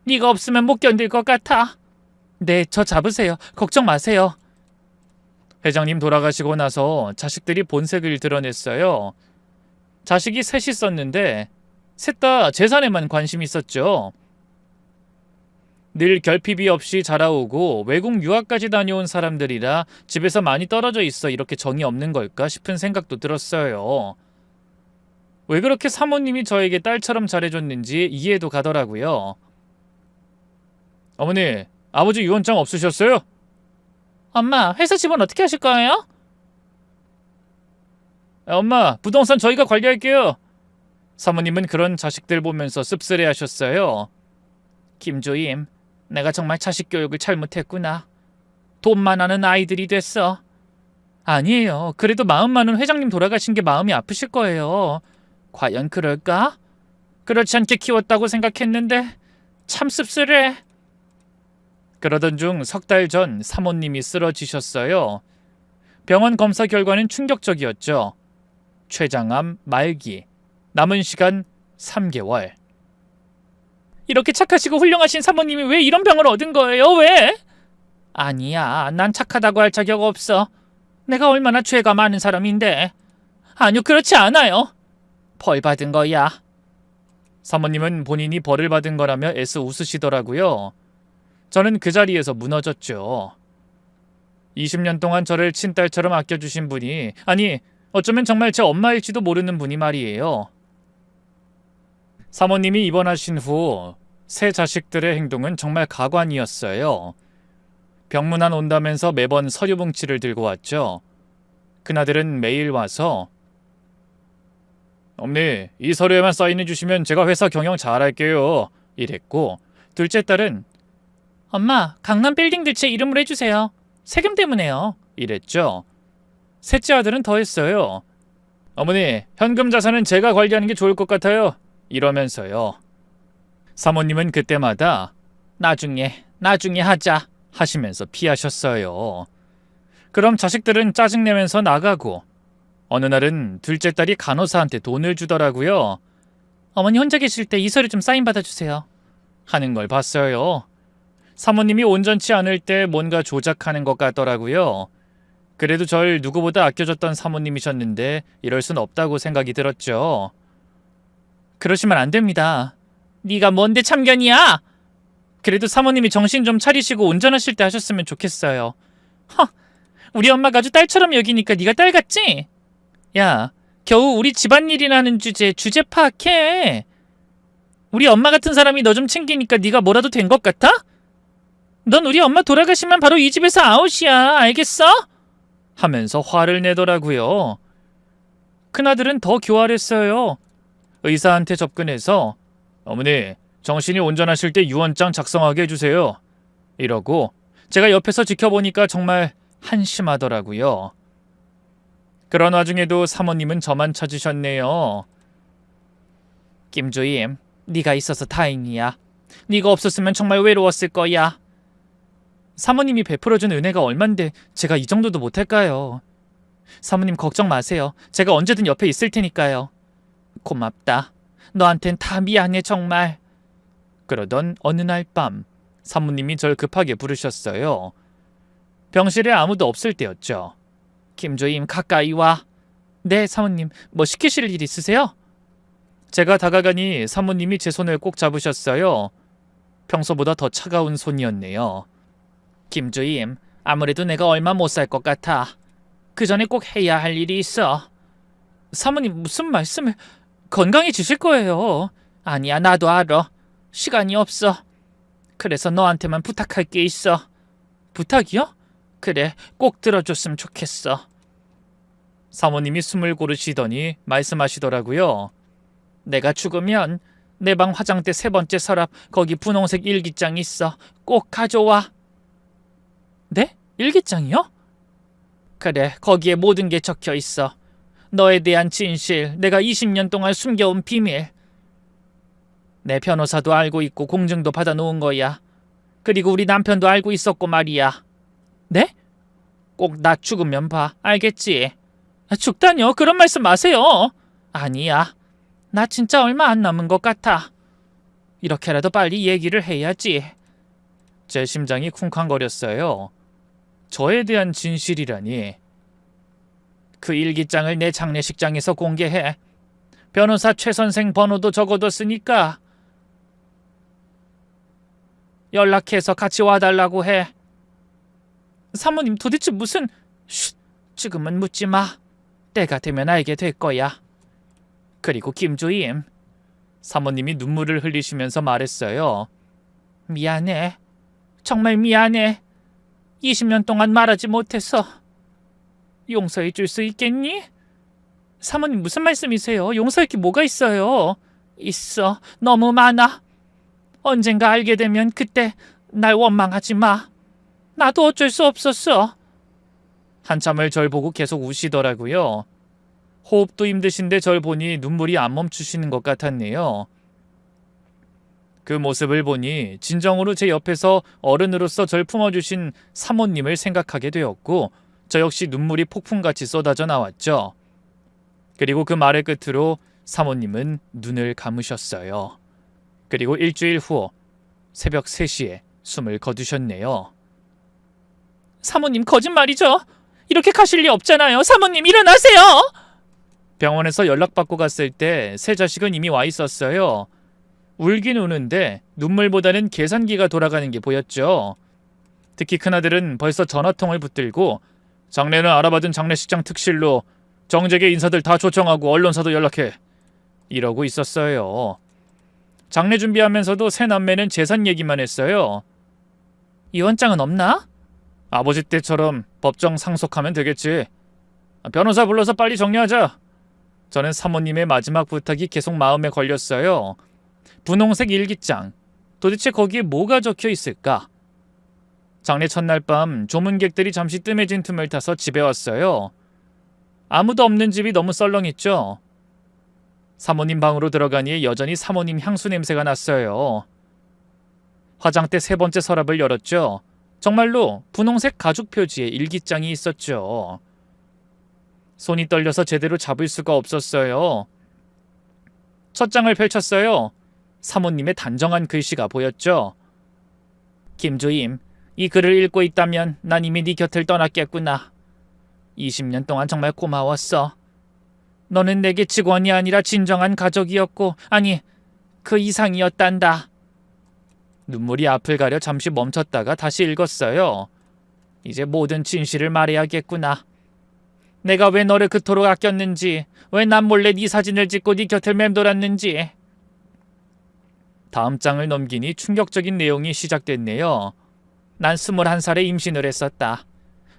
네가 없으면 못 견딜 것 같아. 네, 저 잡으세요. 걱정 마세요. 회장님 돌아가시고 나서 자식들이 본색을 드러냈어요. 자식이 셋 있었는데 셋 다 재산에만 관심이 있었죠. 늘 결핍이 없이 자라오고 외국 유학까지 다녀온 사람들이라 집에서 많이 떨어져 있어 이렇게 정이 없는 걸까 싶은 생각도 들었어요. 왜 그렇게 사모님이 저에게 딸처럼 잘해줬는지 이해도 가더라고요. 어머니, 아버지 유언장 없으셨어요? 엄마, 회사 집은 어떻게 하실 거예요? 엄마, 부동산 저희가 관리할게요. 사모님은 그런 자식들 보면서 씁쓸해 하셨어요. 김조임, 내가 정말 자식 교육을 잘못했구나. 돈만 하는 아이들이 됐어. 아니에요. 그래도 마음 많은 회장님 돌아가신 게 마음이 아프실 거예요. 과연 그럴까? 그렇지 않게 키웠다고 생각했는데 참 씁쓸해. 그러던 중 석 달 전 사모님이 쓰러지셨어요. 병원 검사 결과는 충격적이었죠. 췌장암 말기. 남은 시간 3개월. 이렇게 착하시고 훌륭하신 사모님이 왜 이런 병을 얻은 거예요? 왜? 아니야. 난 착하다고 할 자격 없어. 내가 얼마나 죄가 많은 사람인데. 아니요. 그렇지 않아요. 벌 받은 거야. 사모님은 본인이 벌을 받은 거라며 애써 웃으시더라고요. 저는 그 자리에서 무너졌죠. 20년 동안 저를 친딸처럼 아껴주신 분이, 아니 어쩌면 정말 제 엄마일지도 모르는 분이 말이에요. 사모님이 입원하신 후 새 자식들의 행동은 정말 가관이었어요. 병문안 온다면서 매번 서류 봉치를 들고 왔죠. 그나들은 매일 와서 어머니, 이 서류에만 사인해 주시면 제가 회사 경영 잘할게요. 이랬고, 둘째 딸은 엄마, 강남 빌딩들 제 이름으로 해주세요. 세금 때문에요. 이랬죠. 셋째 아들은 더 했어요. 어머니, 현금 자산은 제가 관리하는 게 좋을 것 같아요. 이러면서요. 사모님은 그때마다 나중에 하자 하시면서 피하셨어요. 그럼 자식들은 짜증내면서 나가고 어느 날은 둘째 딸이 간호사한테 돈을 주더라고요. 어머니 혼자 계실 때 이 서류 좀 사인 받아주세요. 하는 걸 봤어요. 사모님이 온전치 않을 때 뭔가 조작하는 것 같더라고요. 그래도 절 누구보다 아껴줬던 사모님이셨는데 이럴 순 없다고 생각이 들었죠. 그러시면 안 됩니다. 네가 뭔데 참견이야? 그래도 사모님이 정신 좀 차리시고 운전하실 때 하셨으면 좋겠어요. 우리 엄마가 아주 딸처럼 여기니까 네가 딸 같지? 야, 겨우 우리 집안일이라는 주제 파악해. 우리 엄마 같은 사람이 너 좀 챙기니까 네가 뭐라도 된 것 같아? 넌 우리 엄마 돌아가시면 바로 이 집에서 아웃이야. 알겠어? 하면서 화를 내더라고요. 큰아들은 더 교활했어요. 의사한테 접근해서 어머니, 정신이 온전하실 때 유언장 작성하게 해주세요. 이러고 제가 옆에서 지켜보니까 정말 한심하더라고요. 그런 와중에도 사모님은 저만 찾으셨네요. 김주임, 네가 있어서 다행이야. 네가 없었으면 정말 외로웠을 거야. 사모님이 베풀어준 은혜가 얼만데 제가 이 정도도 못할까요? 사모님 걱정 마세요. 제가 언제든 옆에 있을 테니까요. 고맙다. 너한텐 다 미안해 정말. 그러던 어느 날 밤 사모님이 절 급하게 부르셨어요. 병실에 아무도 없을 때였죠. 김조임 가까이 와. 네 사모님, 뭐 시키실 일 있으세요? 제가 다가가니 사모님이 제 손을 꼭 잡으셨어요. 평소보다 더 차가운 손이었네요. 김주임, 아무래도 내가 얼마 못 살 것 같아. 그 전에 꼭 해야 할 일이 있어. 사모님, 무슨 말씀을... 건강해지실 거예요. 아니야, 나도 알아. 시간이 없어. 그래서 너한테만 부탁할 게 있어. 부탁이요? 그래, 꼭 들어줬으면 좋겠어. 사모님이 숨을 고르시더니 말씀하시더라고요. 내가 죽으면 내 방 화장대 3번째 서랍 거기 분홍색 일기장 있어. 꼭 가져와. 네? 일기장이요? 그래, 거기에 모든 게 적혀 있어. 너에 대한 진실, 내가 20년 동안 숨겨온 비밀. 내 변호사도 알고 있고 공증도 받아놓은 거야. 그리고 우리 남편도 알고 있었고 말이야. 네? 꼭 나 죽으면 봐. 알겠지? 죽다뇨? 그런 말씀 마세요. 아니야. 나 진짜 얼마 안 남은 것 같아. 이렇게라도 빨리 얘기를 해야지. 제 심장이 쿵쾅거렸어요. 저에 대한 진실이라니. 그 일기장을 내 장례식장에서 공개해. 변호사 최 선생 번호도 적어뒀으니까 연락해서 같이 와달라고 해. 사모님, 도대체 무슨... 쉿, 지금은 묻지 마. 때가 되면 알게 될 거야. 그리고 김주임, 사모님이 눈물을 흘리시면서 말했어요. 미안해. 정말 미안해. 20년 동안 말하지 못해서. 용서해 줄 수 있겠니? 사모님, 무슨 말씀이세요? 용서할 게 뭐가 있어요? 있어. 너무 많아. 언젠가 알게 되면 그때 날 원망하지 마. 나도 어쩔 수 없었어. 한참을 절 보고 계속 우시더라고요. 호흡도 힘드신데 절 보니 눈물이 안 멈추시는 것 같았네요. 그 모습을 보니 진정으로 제 옆에서 어른으로서 절 품어주신 사모님을 생각하게 되었고, 저 역시 눈물이 폭풍같이 쏟아져 나왔죠. 그리고 그 말의 끝으로 사모님은 눈을 감으셨어요. 그리고 일주일 후 새벽 3시에 숨을 거두셨네요. 사모님, 거짓말이죠? 이렇게 가실 리 없잖아요. 사모님, 일어나세요. 병원에서 연락받고 갔을 때 새 자식은 이미 와 있었어요. 울긴 우는데 눈물보다는 계산기가 돌아가는 게 보였죠. 특히 큰아들은 벌써 전화통을 붙들고 장례는 알아받은 장례식장 특실로 정재계 인사들 다 초청하고 언론사도 연락해. 이러고 있었어요. 장례 준비하면서도 새 남매는 재산 얘기만 했어요. 이혼장은 없나? 아버지 때처럼 법정 상속하면 되겠지. 변호사 불러서 빨리 정리하자. 저는 사모님의 마지막 부탁이 계속 마음에 걸렸어요. 분홍색 일기장. 도대체 거기에 뭐가 적혀 있을까? 장례 첫날 밤 조문객들이 잠시 뜸해진 틈을 타서 집에 왔어요. 아무도 없는 집이 너무 썰렁했죠. 사모님 방으로 들어가니 여전히 사모님 향수 냄새가 났어요. 화장대 3번째 서랍을 열었죠. 정말로 분홍색 가죽 표지에 일기장이 있었죠. 손이 떨려서 제대로 잡을 수가 없었어요. 첫 장을 펼쳤어요. 사모님의 단정한 글씨가 보였죠. 김주임, 이 글을 읽고 있다면 난 이미 네 곁을 떠났겠구나. 20년 동안 정말 고마웠어. 너는 내게 직원이 아니라 진정한 가족이었고, 아니, 그 이상이었단다. 눈물이 앞을 가려 잠시 멈췄다가 다시 읽었어요. 이제 모든 진실을 말해야겠구나. 내가 왜 너를 그토록 아꼈는지, 왜 난 몰래 네 사진을 찍고 네 곁을 맴돌았는지. 다음 장을 넘기니 충격적인 내용이 시작됐네요. 난 21살에 임신을 했었다.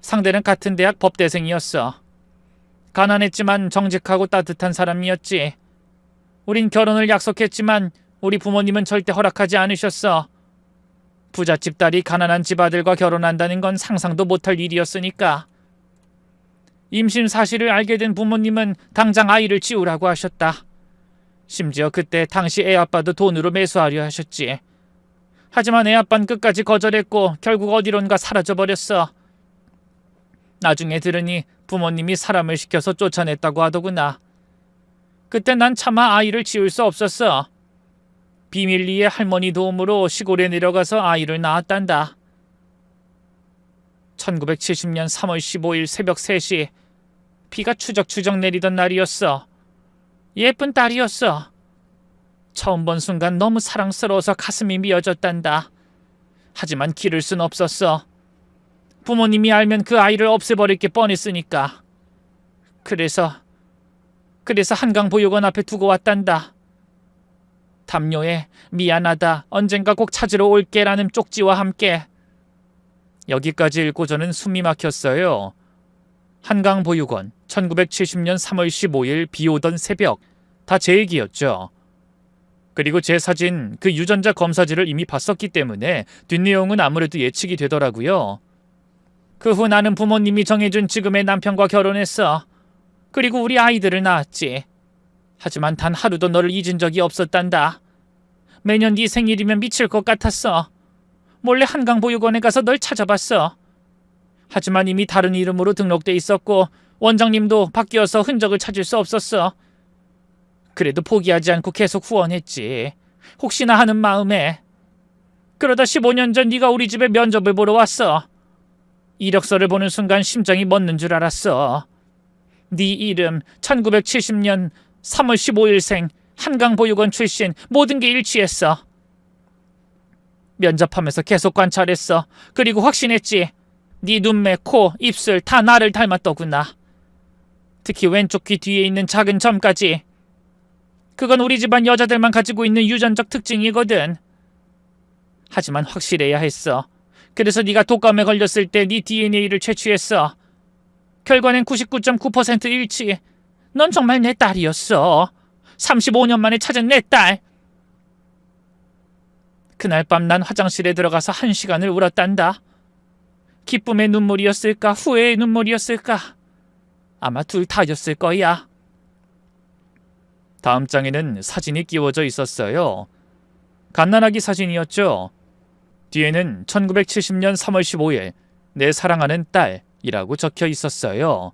상대는 같은 대학 법대생이었어. 가난했지만 정직하고 따뜻한 사람이었지. 우린 결혼을 약속했지만 우리 부모님은 절대 허락하지 않으셨어. 부잣집 딸이 가난한 집 아들과 결혼한다는 건 상상도 못할 일이었으니까. 임신 사실을 알게 된 부모님은 당장 아이를 지우라고 하셨다. 심지어 그때 당시 애아빠도 돈으로 매수하려 하셨지. 하지만 애아빠는 끝까지 거절했고 결국 어디론가 사라져버렸어. 나중에 들으니 부모님이 사람을 시켜서 쫓아냈다고 하더구나. 그때 난 차마 아이를 지울 수 없었어. 비밀리에 할머니 도움으로 시골에 내려가서 아이를 낳았단다. 1970년 3월 15일 새벽 3시 비가 추적추적 내리던 날이었어. 예쁜 딸이었어. 처음 본 순간 너무 사랑스러워서 가슴이 미어졌단다. 하지만 기를 순 없었어. 부모님이 알면 그 아이를 없애버릴 게 뻔했으니까. 그래서 한강보육원 앞에 두고 왔단다. 담요에 미안하다, 언젠가 꼭 찾으러 올게라는 쪽지와 함께. 여기까지 읽고 저는 숨이 막혔어요. 한강보육원, 1970년 3월 15일 비 오던 새벽. 다 제 얘기였죠. 그리고 제 사진, 그 유전자 검사지를 이미 봤었기 때문에 뒷내용은 아무래도 예측이 되더라고요. 그 후 나는 부모님이 정해준 지금의 남편과 결혼했어. 그리고 우리 아이들을 낳았지. 하지만 단 하루도 너를 잊은 적이 없었단다. 매년 네 생일이면 미칠 것 같았어. 몰래 한강보육원에 가서 널 찾아봤어. 하지만 이미 다른 이름으로 등록돼 있었고 원장님도 바뀌어서 흔적을 찾을 수 없었어. 그래도 포기하지 않고 계속 후원했지. 혹시나 하는 마음에. 그러다 15년 전 네가 우리 집에 면접을 보러 왔어. 이력서를 보는 순간 심장이 멎는 줄 알았어. 네 이름, 1970년 3월 15일생, 한강보육원 출신, 모든 게 일치했어. 면접하면서 계속 관찰했어. 그리고 확신했지. 네 눈매, 코, 입술 다 나를 닮았더구나. 특히 왼쪽 귀 뒤에 있는 작은 점까지. 그건 우리 집안 여자들만 가지고 있는 유전적 특징이거든. 하지만 확실해야 했어. 그래서 네가 독감에 걸렸을 때 네 DNA를 채취했어. 결과는 99.9% 일치. 넌 정말 내 딸이었어. 35년 만에 찾은 내 딸. 그날 밤 난 화장실에 들어가서 1시간을 울었단다. 기쁨의 눈물이었을까? 후회의 눈물이었을까? 아마 둘 다였을 거야. 다음 장에는 사진이 끼워져 있었어요. 갓난아기 사진이었죠. 뒤에는 1970년 3월 15일 내 사랑하는 딸이라고 적혀 있었어요.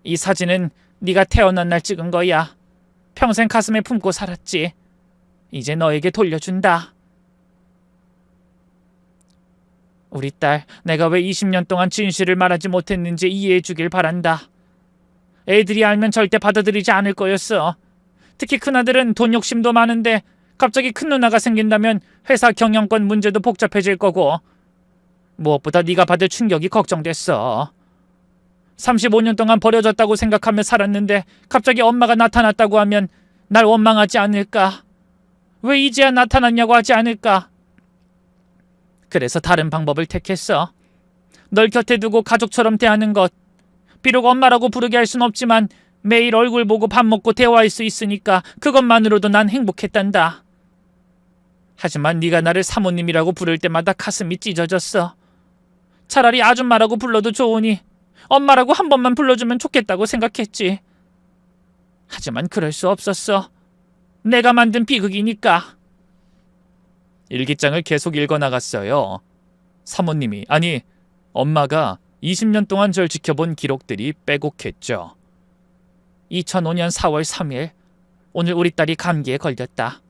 이 사진은 네가 태어난 날 찍은 거야. 평생 가슴에 품고 살았지. 이제 너에게 돌려준다. 우리 딸, 내가 왜 20년 동안 진실을 말하지 못했는지 이해해 주길 바란다. 애들이 알면 절대 받아들이지 않을 거였어. 특히 큰아들은 돈 욕심도 많은데 갑자기 큰 누나가 생긴다면 회사 경영권 문제도 복잡해질 거고 무엇보다 네가 받을 충격이 걱정됐어. 35년 동안 버려졌다고 생각하며 살았는데 갑자기 엄마가 나타났다고 하면 날 원망하지 않을까? 왜 이제야 나타났냐고 하지 않을까? 그래서 다른 방법을 택했어. 널 곁에 두고 가족처럼 대하는 것. 비록 엄마라고 부르게 할 순 없지만 매일 얼굴 보고 밥 먹고 대화할 수 있으니까 그것만으로도 난 행복했단다. 하지만 네가 나를 사모님이라고 부를 때마다 가슴이 찢어졌어. 차라리 아줌마라고 불러도 좋으니 엄마라고 한 번만 불러주면 좋겠다고 생각했지. 하지만 그럴 수 없었어. 내가 만든 비극이니까. 일기장을 계속 읽어나갔어요. 사모님이, 아니 엄마가 20년 동안 절 지켜본 기록들이 빼곡했죠. 2005년 4월 3일 오늘 우리 딸이 감기에 걸렸다.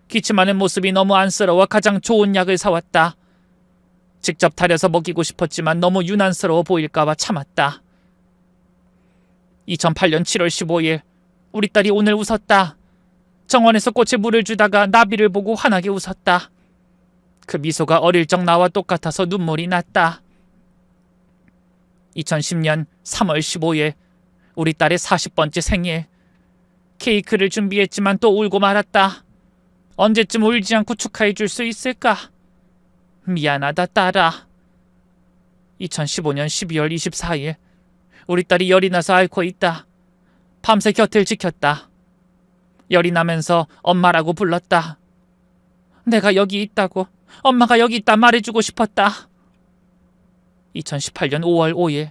기침하는 모습이 너무 안쓰러워 가장 좋은 약을 사왔다. 직접 타려서 먹이고 싶었지만 너무 유난스러워 보일까봐 참았다. 2008년 7월 15일 우리 딸이 오늘 웃었다. 정원에서 꽃에 물을 주다가 나비를 보고 환하게 웃었다. 그 미소가 어릴 적 나와 똑같아서 눈물이 났다. 2010년 3월 15일 우리 딸의 40번째 생일. 케이크를 준비했지만 또 울고 말았다. 언제쯤 울지 않고 축하해 줄 수 있을까? 미안하다 딸아. 2015년 12월 24일 우리 딸이 열이 나서 앓고 있다. 밤새 곁을 지켰다. 열이 나면서 엄마라고 불렀다. 내가 여기 있다고, 엄마가 여기 있다 말해주고 싶었다. 2018년 5월 5일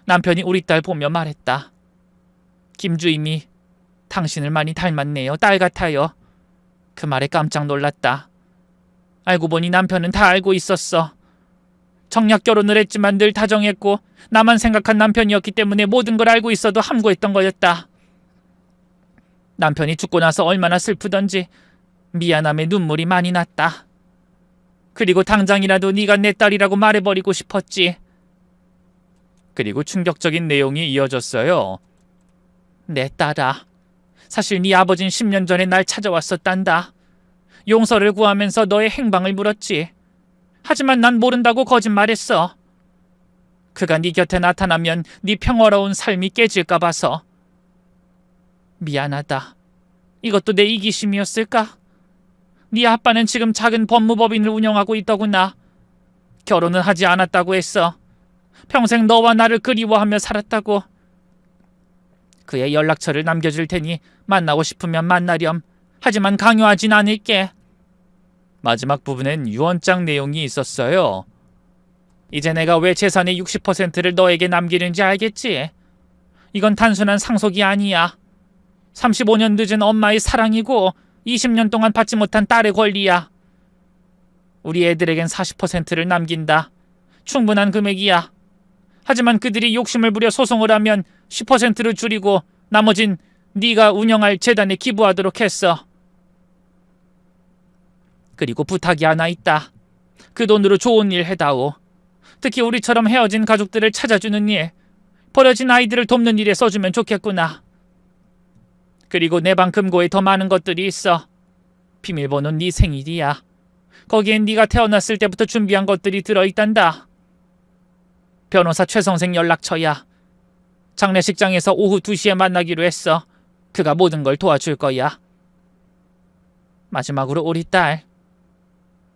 남편이 우리 딸 보며 말했다. 김주임이 당신을 많이 닮았네요. 딸 같아요. 그 말에 깜짝 놀랐다. 알고 보니 남편은 다 알고 있었어. 정략 결혼을 했지만 늘 다정했고 나만 생각한 남편이었기 때문에 모든 걸 알고 있어도 함구했던 거였다. 남편이 죽고 나서 얼마나 슬프던지 미안함에 눈물이 많이 났다. 그리고 당장이라도 네가 내 딸이라고 말해버리고 싶었지. 그리고 충격적인 내용이 이어졌어요. 내 딸아, 사실 네 아버진 10년 전에 날 찾아왔었단다. 용서를 구하면서 너의 행방을 물었지. 하지만 난 모른다고 거짓말했어. 그가 네 곁에 나타나면 네 평화로운 삶이 깨질까 봐서. 미안하다. 이것도 내 이기심이었을까? 네 아빠는 지금 작은 법무법인을 운영하고 있더구나. 결혼은 하지 않았다고 했어. 평생 너와 나를 그리워하며 살았다고. 그의 연락처를 남겨줄 테니 만나고 싶으면 만나렴. 하지만 강요하진 않을게. 마지막 부분엔 유언장 내용이 있었어요. 이제 내가 왜 재산의 60%를 너에게 남기는지 알겠지? 이건 단순한 상속이 아니야. 35년 늦은 엄마의 사랑이고 20년 동안 받지 못한 딸의 권리야. 우리 애들에겐 40%를 남긴다. 충분한 금액이야. 하지만 그들이 욕심을 부려 소송을 하면 10%를 줄이고 나머진 네가 운영할 재단에 기부하도록 했어. 그리고 부탁이 하나 있다. 그 돈으로 좋은 일 해다오. 특히 우리처럼 헤어진 가족들을 찾아주는 일, 버려진 아이들을 돕는 일에 써주면 좋겠구나. 그리고 내 방 금고에 더 많은 것들이 있어. 비밀번호는 네 생일이야. 거기엔 네가 태어났을 때부터 준비한 것들이 들어있단다. 변호사 최성생 연락처야. 장례식장에서 오후 2시에 만나기로 했어. 그가 모든 걸 도와줄 거야. 마지막으로 우리 딸.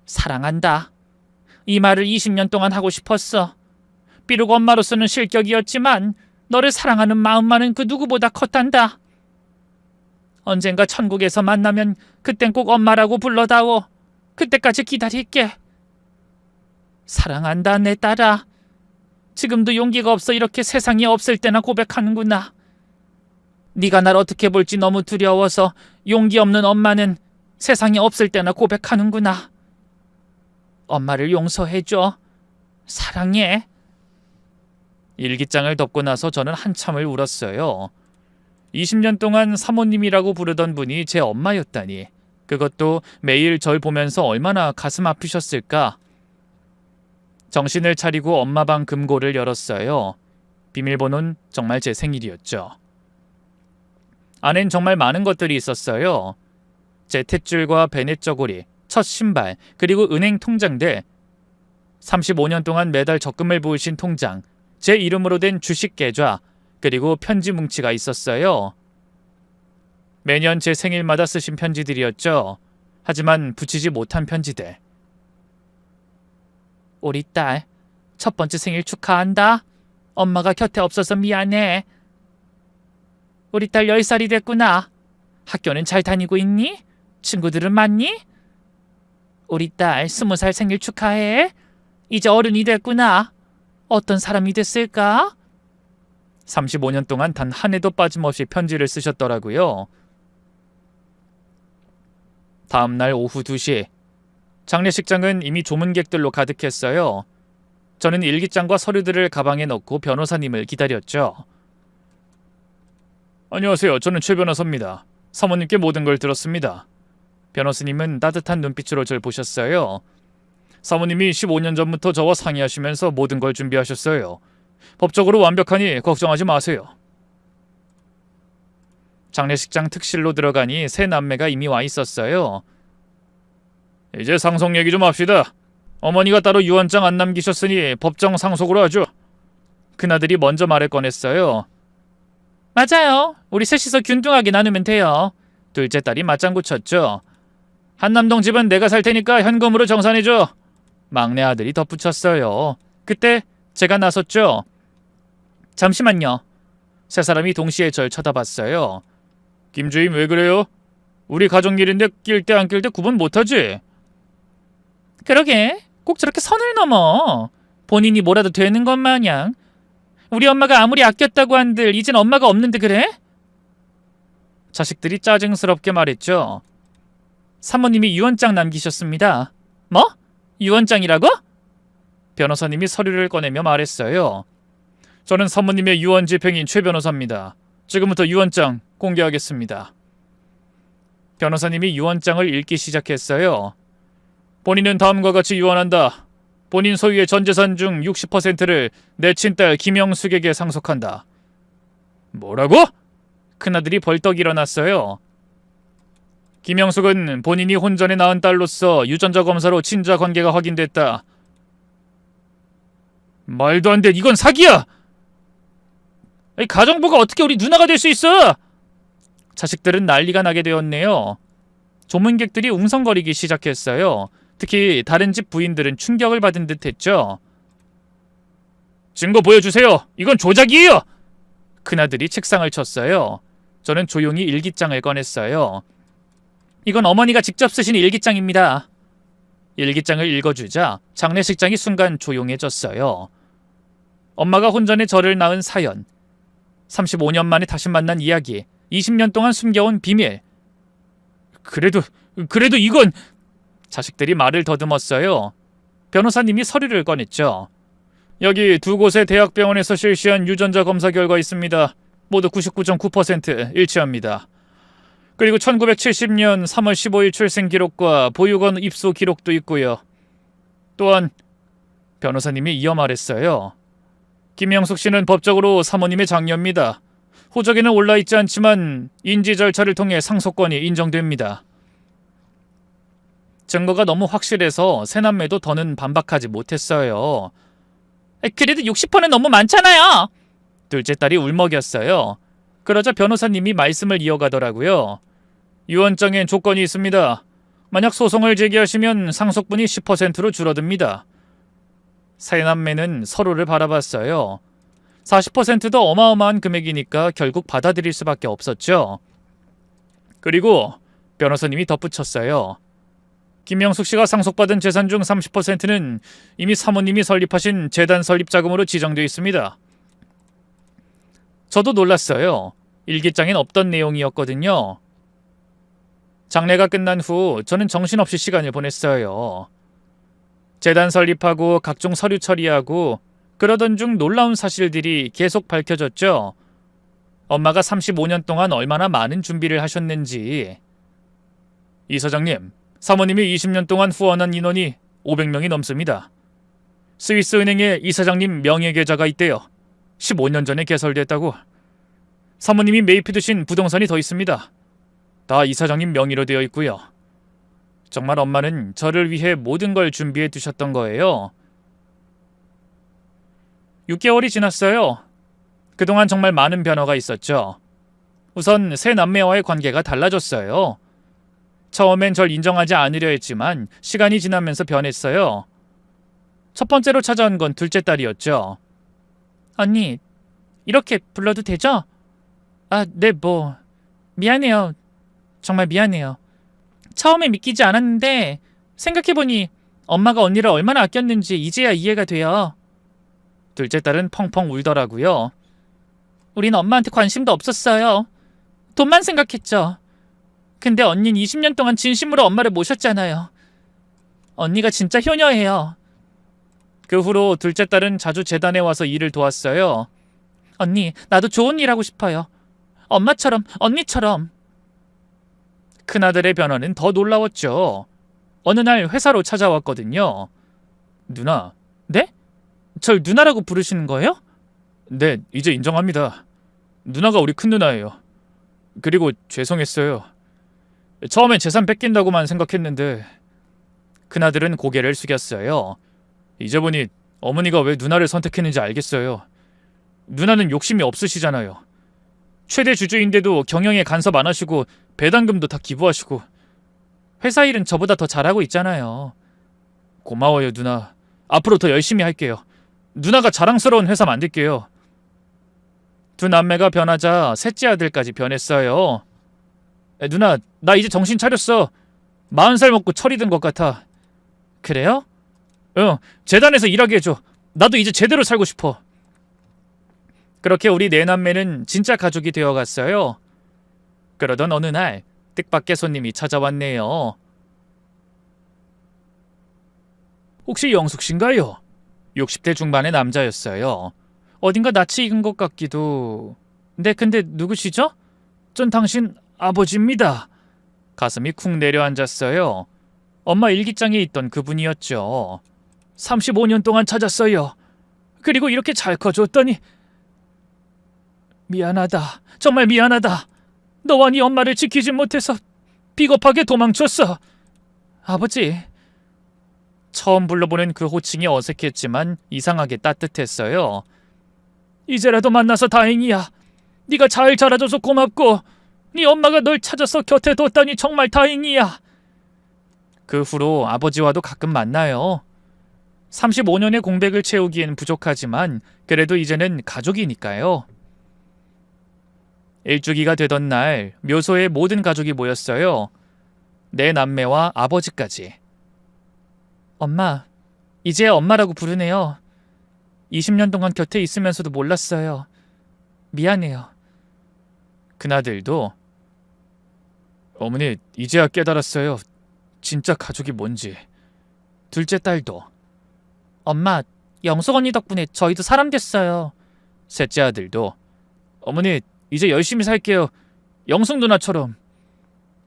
사랑한다. 이 말을 20년 동안 하고 싶었어. 비록 엄마로서는 실격이었지만 너를 사랑하는 마음만은 그 누구보다 컸단다. 언젠가 천국에서 만나면 그땐 꼭 엄마라고 불러다오. 그때까지 기다릴게. 사랑한다, 내 딸아. 지금도 용기가 없어 이렇게 세상이 없을 때나 고백하는구나. 네가 날 어떻게 볼지 너무 두려워서 용기 없는 엄마는 세상이 없을 때나 고백하는구나. 엄마를 용서해줘. 사랑해. 일기장을 덮고 나서 저는 한참을 울었어요. 20년 동안 사모님이라고 부르던 분이 제 엄마였다니. 그것도 매일 절 보면서 얼마나 가슴 아프셨을까. 정신을 차리고 엄마 방 금고를 열었어요. 비밀번호는 정말 제 생일이었죠. 안엔 정말 많은 것들이 있었어요. 제 탯줄과 베넷 저고리, 첫 신발, 그리고 은행 통장들, 35년 동안 매달 적금을 부으신 통장, 제 이름으로 된 주식 계좌, 그리고 편지 뭉치가 있었어요. 매년 제 생일마다 쓰신 편지들이었죠. 하지만 붙이지 못한 편지들. 우리 딸, 첫 번째 생일 축하한다. 엄마가 곁에 없어서 미안해. 우리 딸 10살이 됐구나. 학교는 잘 다니고 있니? 친구들은 많니? 우리 딸 20살 생일 축하해. 이제 어른이 됐구나. 어떤 사람이 됐을까? 35년 동안 단 한 해도 빠짐없이 편지를 쓰셨더라고요. 다음 날 오후 2시. 장례식장은 이미 조문객들로 가득했어요. 저는 일기장과 서류들을 가방에 넣고 변호사님을 기다렸죠. 안녕하세요. 저는 최 변호사입니다. 사모님께 모든 걸 들었습니다. 변호사님은 따뜻한 눈빛으로 절 보셨어요. 사모님이 15년 전부터 저와 상의하시면서 모든 걸 준비하셨어요. 법적으로 완벽하니 걱정하지 마세요. 장례식장 특실로 들어가니 세 남매가 이미 와 있었어요. 이제 상속 얘기 좀 합시다. 어머니가 따로 유언장 안 남기셨으니 법정 상속으로 하죠. 큰아들이 먼저 말을 꺼냈어요. 맞아요. 우리 셋이서 균등하게 나누면 돼요. 둘째 딸이 맞장구 쳤죠. 한남동 집은 내가 살 테니까 현금으로 정산해줘. 막내 아들이 덧붙였어요. 그때 제가 나섰죠. 잠시만요. 세 사람이 동시에 절 쳐다봤어요. 김주임 왜 그래요? 우리 가족 일인데 낄 때 안 낄 때 구분 못하지? 그러게. 꼭 저렇게 선을 넘어. 본인이 뭐라도 되는 것 마냥. 우리 엄마가 아무리 아꼈다고 한들 이젠 엄마가 없는데 그래? 자식들이 짜증스럽게 말했죠. 사모님이 유언장 남기셨습니다. 뭐? 유언장이라고? 변호사님이 서류를 꺼내며 말했어요. 저는 사모님의 유언 집행인 최 변호사입니다. 지금부터 유언장 공개하겠습니다. 변호사님이 유언장을 읽기 시작했어요. 본인은 다음과 같이 유언한다. 본인 소유의 전 재산 중 60%를 내 친딸 김영숙에게 상속한다. 뭐라고? 큰아들이 벌떡 일어났어요. 김영숙은 본인이 혼전에 낳은 딸로서 유전자 검사로 친자 관계가 확인됐다. 말도 안 돼. 이건 사기야. 가정부가 어떻게 우리 누나가 될 수 있어? 자식들은 난리가 나게 되었네요. 조문객들이 웅성거리기 시작했어요. 특히 다른 집 부인들은 충격을 받은 듯했죠. 증거 보여주세요. 이건 조작이에요. 큰아들이 책상을 쳤어요. 저는 조용히 일기장을 꺼냈어요. 이건 어머니가 직접 쓰신 일기장입니다. 일기장을 읽어주자 장례식장이 순간 조용해졌어요. 엄마가 혼전에 저를 낳은 사연, 35년 만에 다시 만난 이야기, 20년 동안 숨겨온 비밀. 그래도 이건... 자식들이 말을 더듬었어요. 변호사님이 서류를 꺼냈죠. 여기 두 곳의 대학병원에서 실시한 유전자 검사 결과 있습니다. 모두 99.9% 일치합니다. 그리고 1970년 3월 15일 출생 기록과 보육원 입소 기록도 있고요. 또한 변호사님이 이어 말했어요. 김영숙 씨는 법적으로 사모님의 장녀입니다. 호적에는 올라있지 않지만 인지 절차를 통해 상속권이 인정됩니다. 증거가 너무 확실해서 새남매도 더는 반박하지 못했어요. 그래도 60%는 너무 많잖아요. 둘째 딸이 울먹였어요. 그러자 변호사님이 말씀을 이어가더라고요. 유언장엔 조건이 있습니다. 만약 소송을 제기하시면 상속분이 10%로 줄어듭니다. 새남매는 서로를 바라봤어요. 40%도 어마어마한 금액이니까 결국 받아들일 수밖에 없었죠. 그리고 변호사님이 덧붙였어요. 김영숙 씨가 상속받은 재산 중 30%는 이미 사모님이 설립하신 재단 설립 자금으로 지정되어 있습니다. 저도 놀랐어요. 일기장엔 없던 내용이었거든요. 장례가 끝난 후 저는 정신없이 시간을 보냈어요. 재단 설립하고 각종 서류 처리하고 그러던 중 놀라운 사실들이 계속 밝혀졌죠. 엄마가 35년 동안 얼마나 많은 준비를 하셨는지. 이사장님, 사모님이 20년 동안 후원한 인원이 500명이 넘습니다. 스위스 은행에 이사장님 명예 계좌가 있대요. 15년 전에 개설됐다고. 사모님이 매입해두신 부동산이 더 있습니다. 다 이사장님 명의로 되어 있고요. 정말 엄마는 저를 위해 모든 걸 준비해 두셨던 거예요. 6개월이 지났어요. 그동안 정말 많은 변화가 있었죠. 우선 새 남매와의 관계가 달라졌어요. 처음엔 절 인정하지 않으려 했지만 시간이 지나면서 변했어요. 첫 번째로 찾아온 건 둘째 딸이었죠. 언니, 이렇게 불러도 되죠? 네, 미안해요. 정말 미안해요. 처음에 믿기지 않았는데 생각해보니 엄마가 언니를 얼마나 아꼈는지 이제야 이해가 돼요. 둘째 딸은 펑펑 울더라고요. 우린 엄마한테 관심도 없었어요. 돈만 생각했죠. 근데 언니는 20년 동안 진심으로 엄마를 모셨잖아요. 언니가 진짜 효녀예요. 그 후로 둘째 딸은 자주 재단에 와서 일을 도왔어요. 언니, 나도 좋은 일 하고 싶어요. 엄마처럼, 언니처럼. 큰아들의 변화는 더 놀라웠죠. 어느 날 회사로 찾아왔거든요. 누나. 네? 절 누나라고 부르시는 거예요? 네, 이제 인정합니다. 누나가 우리 큰누나예요. 그리고 죄송했어요. 처음엔 재산 뺏긴다고만 생각했는데. 큰아들은 고개를 숙였어요. 이제 보니 어머니가 왜 누나를 선택했는지 알겠어요. 누나는 욕심이 없으시잖아요. 최대 주주인데도 경영에 간섭 안 하시고 배당금도 다 기부하시고 회사 일은 저보다 더 잘하고 있잖아요. 고마워요, 누나. 앞으로 더 열심히 할게요. 누나가 자랑스러운 회사 만들게요. 두 남매가 변하자 셋째 아들까지 변했어요. 누나, 나 이제 정신 차렸어. 40살 먹고 철이 든 것 같아. 그래요? 재단에서 일하게 해줘. 나도 이제 제대로 살고 싶어. 그렇게 우리 네 남매는 진짜 가족이 되어갔어요. 그러던 어느 날 뜻밖의 손님이 찾아왔네요. 혹시 영숙 씨인가요? 60대 중반의 남자였어요. 어딘가 낯이 익은 것 같기도... 네, 근데 누구시죠? 전 당신 아버지입니다. 가슴이 쿵 내려앉았어요. 엄마 일기장에 있던 그분이었죠. 35년 동안 찾았어요. 그리고 이렇게 잘 커줬더니... 미안하다. 정말 미안하다. 너와 네 엄마를 지키지 못해서 비겁하게 도망쳤어. 아버지. 처음 불러보는 그 호칭이 어색했지만 이상하게 따뜻했어요. 이제라도 만나서 다행이야. 네가 잘 자라줘서 고맙고 네 엄마가 널 찾아서 곁에 뒀다니 정말 다행이야. 그 후로 아버지와도 가끔 만나요. 35년의 공백을 채우기엔 부족하지만 그래도 이제는 가족이니까요. 일주기가 되던 날 묘소에 모든 가족이 모였어요. 내 남매와 아버지까지. 엄마, 이제야 엄마라고 부르네요. 20년 동안 곁에 있으면서도 몰랐어요. 미안해요. 그나들도 어머니, 이제야 깨달았어요. 진짜 가족이 뭔지. 둘째 딸도 엄마, 영숙 언니 덕분에 저희도 사람 됐어요. 셋째 아들도 어머니, 이제 열심히 살게요. 영숙 누나처럼.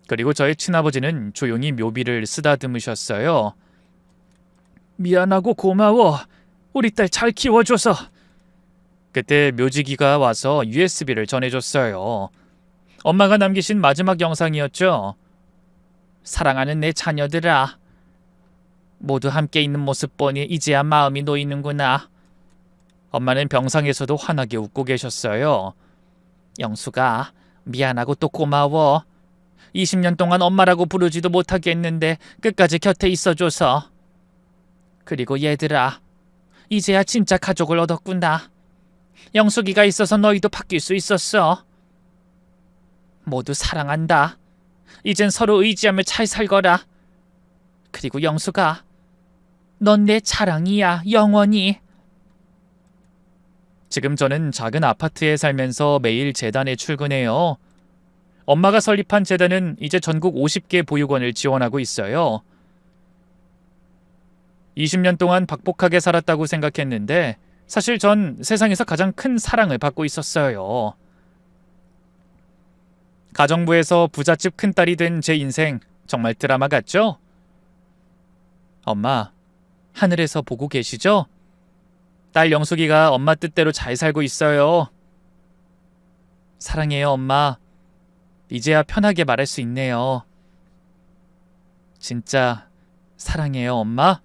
그리고 저의 친아버지는 조용히 묘비를 쓰다듬으셨어요. 미안하고 고마워. 우리 딸 잘 키워줘서. 그때 묘지기가 와서 USB를 전해줬어요. 엄마가 남기신 마지막 영상이었죠. 사랑하는 내 자녀들아. 모두 함께 있는 모습 보니 이제야 마음이 놓이는구나. 엄마는 병상에서도 환하게 웃고 계셨어요. 영수가 미안하고 또 고마워. 20년 동안 엄마라고 부르지도 못하겠는데 끝까지 곁에 있어줘서. 그리고 얘들아, 이제야 진짜 가족을 얻었구나. 영숙이가 있어서 너희도 바뀔 수 있었어. 모두 사랑한다. 이젠 서로 의지하며 잘 살거라. 그리고 영숙아, 넌 내 자랑이야, 영원히. 지금 저는 작은 아파트에 살면서 매일 재단에 출근해요. 엄마가 설립한 재단은 이제 전국 50개 보육원을 지원하고 있어요. 20년 동안 박복하게 살았다고 생각했는데 사실 전 세상에서 가장 큰 사랑을 받고 있었어요. 가정부에서 부잣집 큰딸이 된 제 인생 정말 드라마 같죠? 엄마, 하늘에서 보고 계시죠? 딸 영숙이가 엄마 뜻대로 잘 살고 있어요. 사랑해요, 엄마. 이제야 편하게 말할 수 있네요. 진짜 사랑해요, 엄마.